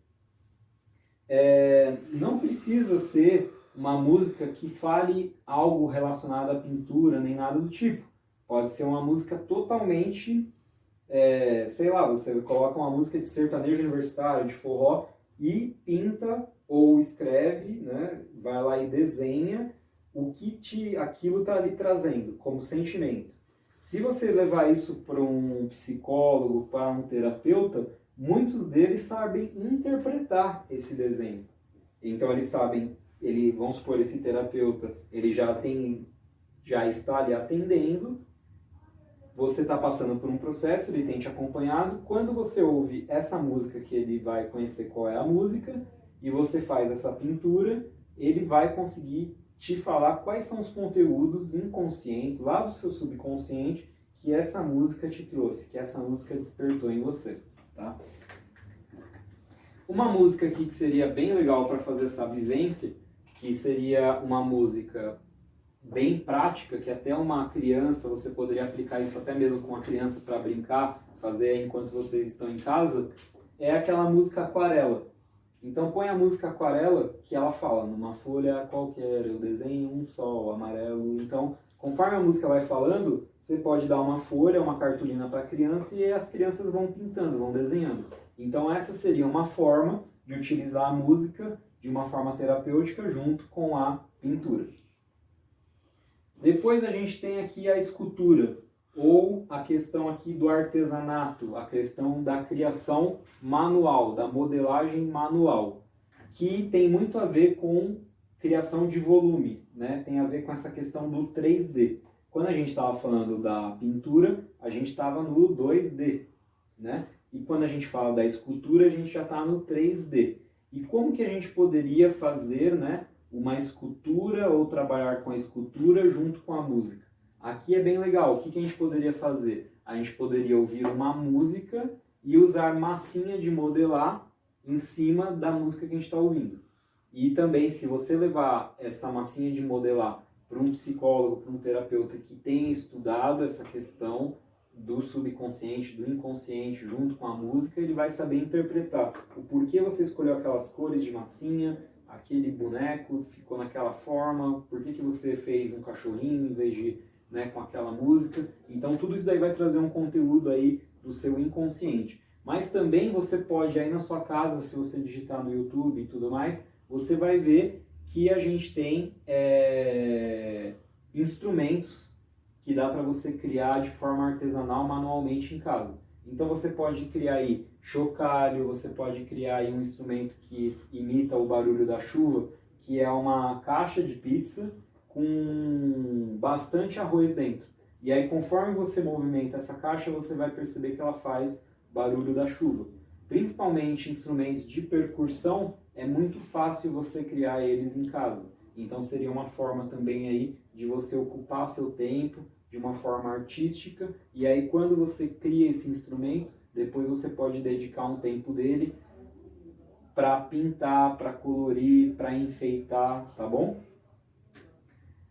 Não precisa ser uma música que fale algo relacionado à pintura, nem nada do tipo. Pode ser uma música totalmente, sei lá, você coloca uma música de sertanejo universitário, de forró, e pinta ou escreve, né, vai lá e desenha o que aquilo está ali trazendo como sentimento. Se você levar isso para um psicólogo, para um terapeuta, muitos deles sabem interpretar esse desenho. Então eles sabem, vamos supor, esse terapeuta, ele já está ali atendendo, você está passando por um processo, ele tem te acompanhado. Quando você ouve essa música, que ele vai conhecer qual é a música, e você faz essa pintura, ele vai conseguir te falar quais são os conteúdos inconscientes, lá do seu subconsciente, que essa música te trouxe, que essa música despertou em você, tá? Uma música aqui que seria bem legal para fazer essa vivência, que seria uma música bem prática, que até uma criança, você poderia aplicar isso até mesmo com uma criança para brincar, fazer enquanto vocês estão em casa, é aquela música Aquarela. Então põe a música Aquarela, que ela fala, numa folha qualquer eu desenho um sol amarelo. Então, conforme a música vai falando, você pode dar uma folha, uma cartolina para a criança e as crianças vão pintando, vão desenhando. Então essa seria uma forma de utilizar a música de uma forma terapêutica junto com a pintura. Depois a gente tem aqui a escultura, ou a questão aqui do artesanato, a questão da criação manual, da modelagem manual, que tem muito a ver com criação de volume, né? Tem a ver com essa questão do 3D. Quando a gente estava falando da pintura, a gente estava no 2D, né? E quando a gente fala da escultura, a gente já está no 3D. E como que a gente poderia fazer, né, uma escultura ou trabalhar com a escultura junto com a música? Aqui é bem legal. O que a gente poderia fazer? A gente poderia ouvir uma música e usar massinha de modelar em cima da música que a gente está ouvindo. E também, se você levar essa massinha de modelar para um psicólogo, para um terapeuta que tenha estudado essa questão do subconsciente, do inconsciente, junto com a música, ele vai saber interpretar o porquê você escolheu aquelas cores de massinha, aquele boneco ficou naquela forma, por que você fez um cachorrinho em vez de, né, com aquela música. Então tudo isso daí vai trazer um conteúdo aí do seu inconsciente. Mas também você pode, aí na sua casa, se você digitar no YouTube e tudo mais, você vai ver que a gente tem instrumentos que dá para você criar de forma artesanal manualmente em casa. Então você pode criar aí chocalho, você pode criar aí um instrumento que imita o barulho da chuva, que é uma caixa de pizza com bastante arroz dentro. E aí conforme você movimenta essa caixa, você vai perceber que ela faz barulho da chuva. Principalmente instrumentos de percussão, é muito fácil você criar eles em casa. Então seria uma forma também aí de você ocupar seu tempo de uma forma artística, e aí quando você cria esse instrumento, depois você pode dedicar um tempo dele para pintar, para colorir, para enfeitar, tá bom?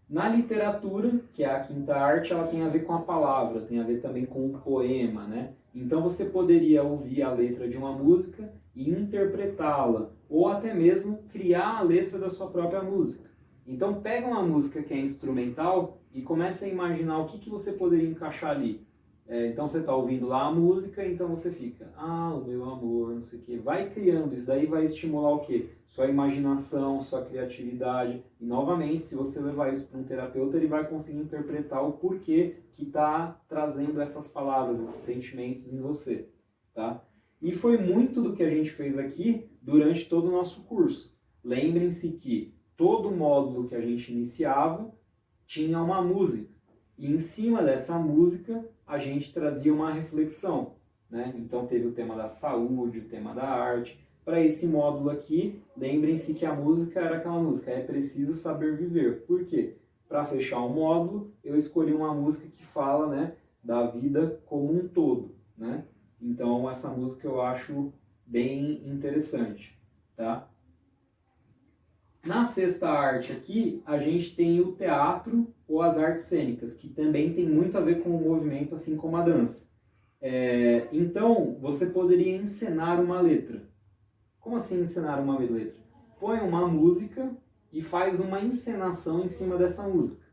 Na literatura, que é a quinta arte, ela tem a ver com a palavra, tem a ver também com o poema, né? Então você poderia ouvir a letra de uma música e interpretá-la, ou até mesmo criar a letra da sua própria música. Então pega uma música que é instrumental e começa a imaginar o que você poderia encaixar ali. Então você está ouvindo lá a música, então você fica, o meu amor, não sei o quê. Vai criando, isso daí vai estimular o quê? Sua imaginação, sua criatividade. E novamente, se você levar isso para um terapeuta, ele vai conseguir interpretar o porquê que está trazendo essas palavras, esses sentimentos em você. Tá? E foi muito do que a gente fez aqui durante todo o nosso curso. Lembrem-se que todo módulo que a gente iniciava tinha uma música. E em cima dessa música, a gente trazia uma reflexão, né? Então teve o tema da saúde, o tema da arte. Para esse módulo aqui, lembrem-se que a música era aquela música, é preciso saber viver. Por quê? Para fechar o módulo, eu escolhi uma música que fala, né, da vida como um todo, né? Então essa música eu acho bem interessante, tá? Na sexta arte aqui, a gente tem o teatro ou as artes cênicas, que também tem muito a ver com o movimento, assim como a dança. Então, você poderia encenar uma letra. Como assim encenar uma letra? Põe uma música e faz uma encenação em cima dessa música.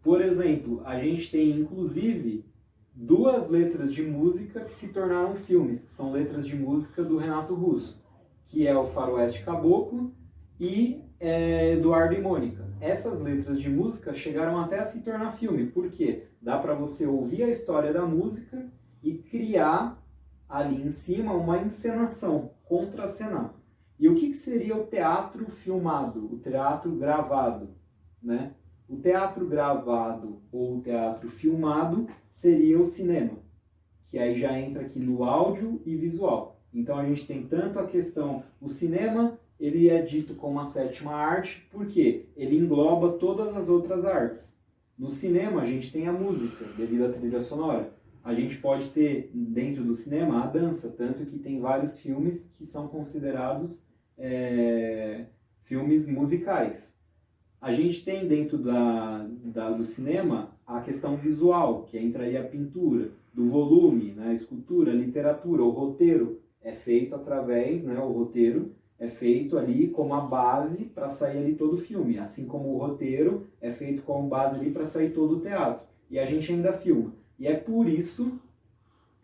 Por exemplo, a gente tem, inclusive, 2 letras de música que se tornaram filmes, que são letras de música do Renato Russo, que é o Faroeste Caboclo e Eduardo e Mônica. Essas letras de música chegaram até a se tornar filme, porque dá para você ouvir a história da música e criar ali em cima uma encenação, contracenar. E o que seria o teatro filmado, o teatro gravado, né? O teatro gravado ou o teatro filmado seria o cinema, que aí já entra aqui no áudio e visual. Então a gente tem tanto a questão, o cinema, ele é dito como a sétima arte, porque ele engloba todas as outras artes. No cinema a gente tem a música, devido à trilha sonora. A gente pode ter dentro do cinema a dança, tanto que tem vários filmes que são considerados filmes musicais. A gente tem dentro do cinema a questão visual, que entraria a pintura, do volume, né, a escultura, a literatura, o roteiro é feito através, né, o roteiro é feito ali como a base para sair ali todo o filme, assim como o roteiro é feito como base ali para sair todo o teatro. E a gente ainda filma. E é por isso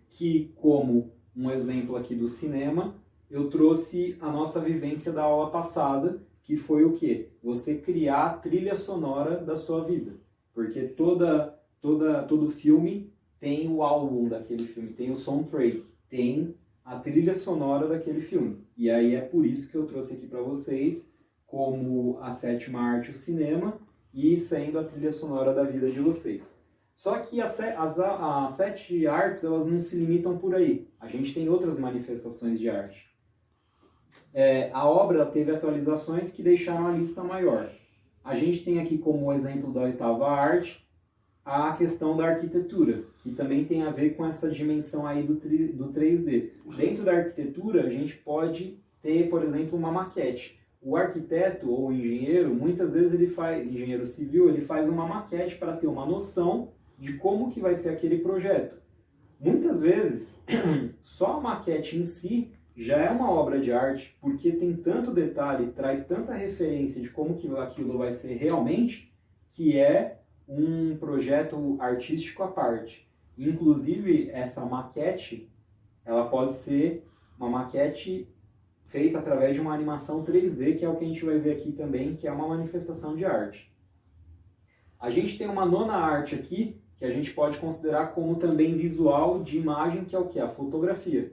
que, como um exemplo aqui do cinema, eu trouxe a nossa vivência da aula passada, que foi o quê? Você criar a trilha sonora da sua vida. Porque todo filme tem o álbum daquele filme, tem o soundtrack, tem a trilha sonora daquele filme. E aí é por isso que eu trouxe aqui para vocês como a sétima arte o cinema e sendo a trilha sonora da vida de vocês. Só que as 7 artes, elas não se limitam por aí. A gente tem outras manifestações de arte. A obra teve atualizações que deixaram a lista maior. A gente tem aqui como exemplo da 8ª arte a questão da arquitetura, que também tem a ver com essa dimensão aí do 3D. Dentro da arquitetura, a gente pode ter, por exemplo, uma maquete. O arquiteto ou o engenheiro, muitas vezes engenheiro civil, ele faz uma maquete para ter uma noção de como que vai ser aquele projeto. Muitas vezes, só a maquete em si já é uma obra de arte, porque tem tanto detalhe, traz tanta referência de como que aquilo vai ser realmente, que é um projeto artístico à parte. Inclusive, essa maquete, ela pode ser uma maquete feita através de uma animação 3D, que é o que a gente vai ver aqui também, que é uma manifestação de arte. A gente tem uma 9ª arte aqui, que a gente pode considerar como também visual de imagem, que é o que? A fotografia.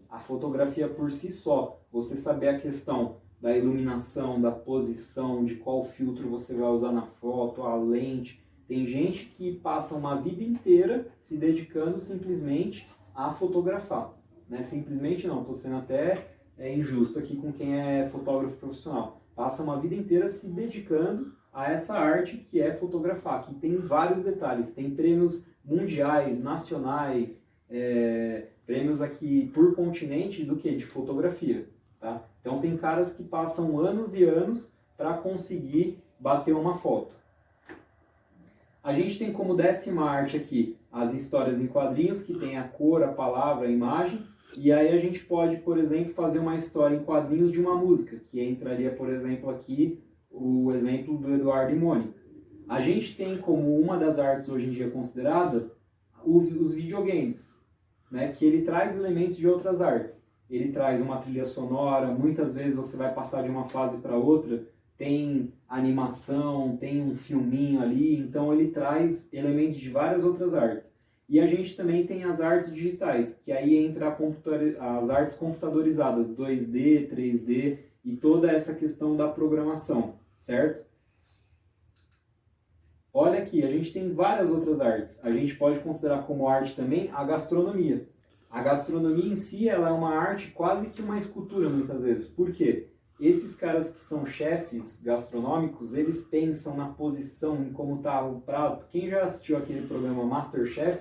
A fotografia por si só, você saber a questão da iluminação, da posição, de qual filtro você vai usar na foto, a lente. Tem gente que passa uma vida inteira se dedicando simplesmente a fotografar. Né? Simplesmente não, estou sendo até injusto aqui com quem é fotógrafo profissional. Passa uma vida inteira se dedicando a essa arte que é fotografar, que tem vários detalhes. Tem prêmios mundiais, nacionais, prêmios aqui por continente do que? De fotografia. Tá? Então tem caras que passam anos e anos para conseguir bater uma foto. A gente tem como 10ª arte aqui as histórias em quadrinhos, que tem a cor, a palavra, a imagem. E aí a gente pode, por exemplo, fazer uma história em quadrinhos de uma música, que entraria, por exemplo, aqui o exemplo do Eduardo e Mônica. A gente tem como uma das artes hoje em dia considerada os videogames, né? Que ele traz elementos de outras artes. Ele traz uma trilha sonora, muitas vezes você vai passar de uma fase para outra, tem animação, tem um filminho ali, então ele traz elementos de várias outras artes. E a gente também tem as artes digitais, que aí entra as artes computadorizadas, 2D, 3D e toda essa questão da programação, certo? Olha aqui, a gente tem várias outras artes. A gente pode considerar como arte também a gastronomia. A gastronomia em si, ela é uma arte quase que uma escultura muitas vezes. Por quê? Esses caras que são chefes gastronômicos, eles pensam na posição, em como está o prato. Quem já assistiu aquele programa MasterChef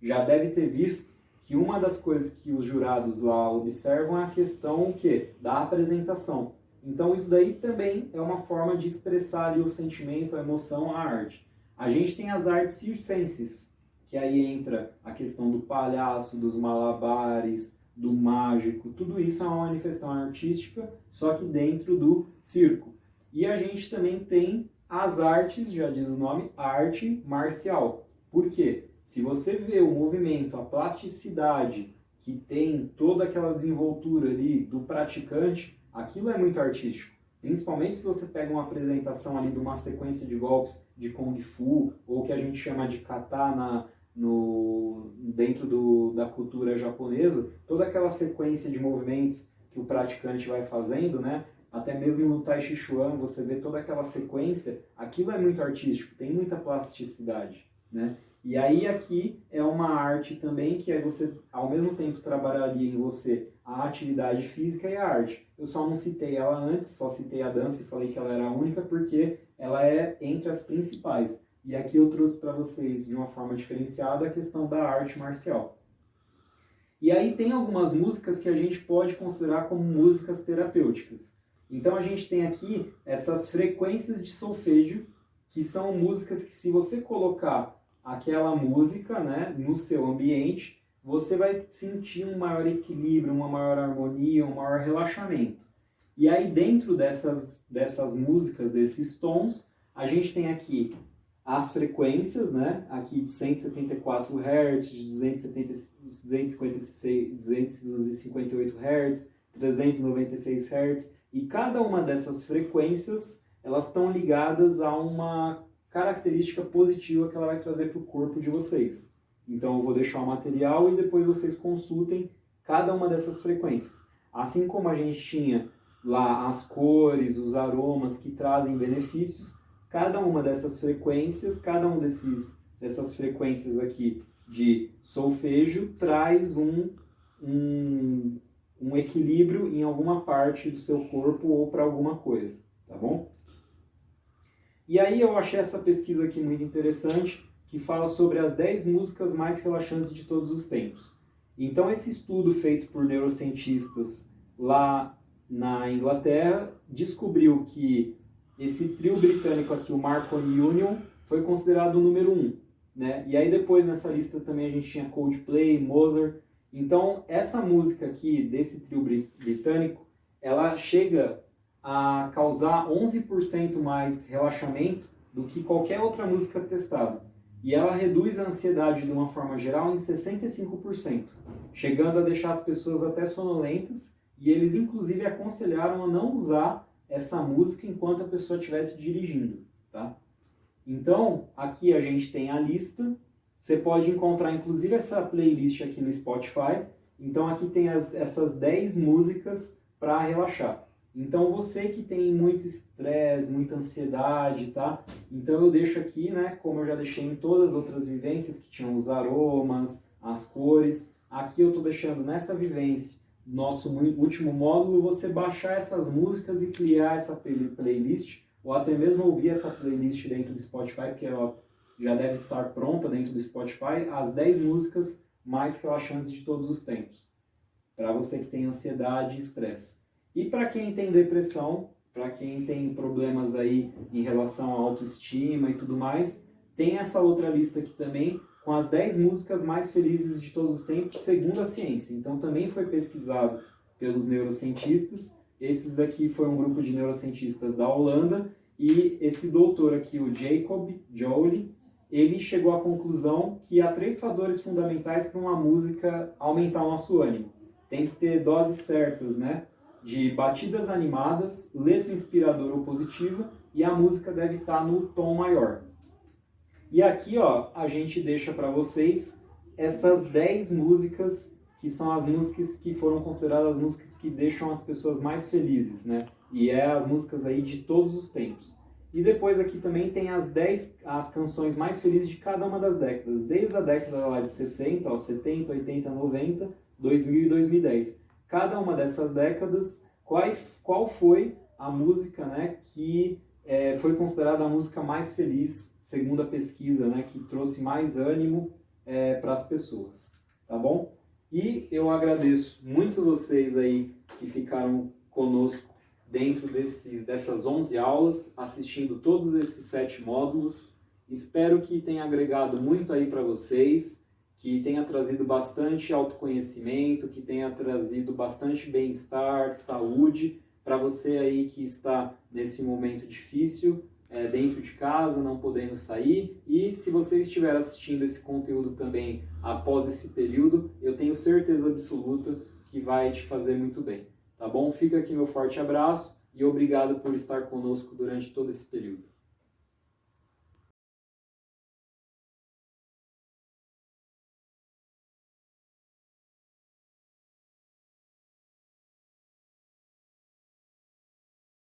já deve ter visto que uma das coisas que os jurados lá observam é a questão o quê? Da apresentação. Então isso daí também é uma forma de expressar ali o sentimento, a emoção, a arte. A gente tem as artes circenses, que aí entra a questão do palhaço, dos malabares, do mágico, tudo isso é uma manifestação artística, só que dentro do circo. E a gente também tem as artes, já diz o nome, arte marcial. Por quê? Se você vê o movimento, a plasticidade que tem toda aquela desenvoltura ali do praticante, aquilo é muito artístico. Principalmente se você pega uma apresentação ali de uma sequência de golpes de Kung Fu, ou que a gente chama de kata dentro da cultura japonesa, toda aquela sequência de movimentos que o praticante vai fazendo, né? Até mesmo no Tai Chi Chuan, você vê toda aquela sequência, aquilo é muito artístico, tem muita plasticidade, né? E aí aqui é uma arte também que é você, ao mesmo tempo, trabalharia em você a atividade física e a arte. Eu só não citei ela antes, só citei a dança e falei que ela era a única porque ela é entre as principais. E aqui eu trouxe para vocês, de uma forma diferenciada, a questão da arte marcial. E aí tem algumas músicas que a gente pode considerar como músicas terapêuticas. Então a gente tem aqui essas frequências de solfejo, que são músicas que se você colocar aquela música, né, no seu ambiente, você vai sentir um maior equilíbrio, uma maior harmonia, um maior relaxamento. E aí dentro dessas músicas, desses tons, a gente tem aqui as frequências, né, aqui de 174 Hz, de 258 Hz, 396 Hz, e cada uma dessas frequências, elas estão ligadas a uma característica positiva que ela vai trazer para o corpo de vocês. Então eu vou deixar o material e depois vocês consultem cada uma dessas frequências. Assim como a gente tinha lá as cores, os aromas que trazem benefícios, cada uma dessas frequências, cada um dessas frequências aqui de solfejo traz um equilíbrio em alguma parte do seu corpo ou para alguma coisa, tá bom? E aí eu achei essa pesquisa aqui muito interessante, que fala sobre as 10 músicas mais relaxantes de todos os tempos. Então esse estudo feito por neurocientistas lá na Inglaterra descobriu que esse trio britânico aqui, o Marconi Union, foi considerado o número 1. Né? E aí depois nessa lista também a gente tinha Coldplay, Mozart. Então essa música aqui desse trio britânico, ela chega a causar 11% mais relaxamento do que qualquer outra música testada. E ela reduz a ansiedade de uma forma geral em 65%, chegando a deixar as pessoas até sonolentas, e eles inclusive aconselharam a não usar essa música enquanto a pessoa estivesse dirigindo. Tá? Então, aqui a gente tem a lista, você pode encontrar inclusive essa playlist aqui no Spotify, então aqui tem essas 10 músicas para relaxar. Então você que tem muito estresse, muita ansiedade, tá? Então eu deixo aqui, né, como eu já deixei em todas as outras vivências que tinham os aromas, as cores, aqui eu tô deixando nessa vivência, nosso último módulo, você baixar essas músicas e criar essa playlist, ou até mesmo ouvir essa playlist dentro do Spotify, porque ela já deve estar pronta dentro do Spotify, as 10 músicas mais relaxantes de todos os tempos, para você que tem ansiedade e estresse. E para quem tem depressão, para quem tem problemas aí em relação à autoestima e tudo mais, tem essa outra lista aqui também com as 10 músicas mais felizes de todos os tempos, segundo a ciência. Então também foi pesquisado pelos neurocientistas. Esses daqui foi um grupo de neurocientistas da Holanda e esse doutor aqui, o Jacob Joly, ele chegou à conclusão que há 3 fatores fundamentais para uma música aumentar o nosso ânimo. Tem que ter doses certas, né? De batidas animadas, letra inspiradora ou positiva, e a música deve estar no tom maior. E aqui, ó, a gente deixa para vocês essas 10 músicas, que são as músicas que foram consideradas as músicas que deixam as pessoas mais felizes, né? E as músicas aí de todos os tempos. E depois aqui também tem as canções mais felizes de cada uma das décadas, desde a década lá de 60, ó, 70, 80, 90, 2000 e 2010. Cada uma dessas décadas, qual foi a música, né, que foi considerada a música mais feliz, segundo a pesquisa, né, que trouxe mais ânimo para as pessoas, tá bom? E eu agradeço muito vocês aí que ficaram conosco dentro dessas 11 aulas, assistindo todos esses 7 módulos. Espero que tenha agregado muito aí para vocês, que tenha trazido bastante autoconhecimento, que tenha trazido bastante bem-estar, saúde, para você aí que está nesse momento difícil, dentro de casa, não podendo sair. E se você estiver assistindo esse conteúdo também após esse período, eu tenho certeza absoluta que vai te fazer muito bem. Tá bom? Fica aqui meu forte abraço e obrigado por estar conosco durante todo esse período.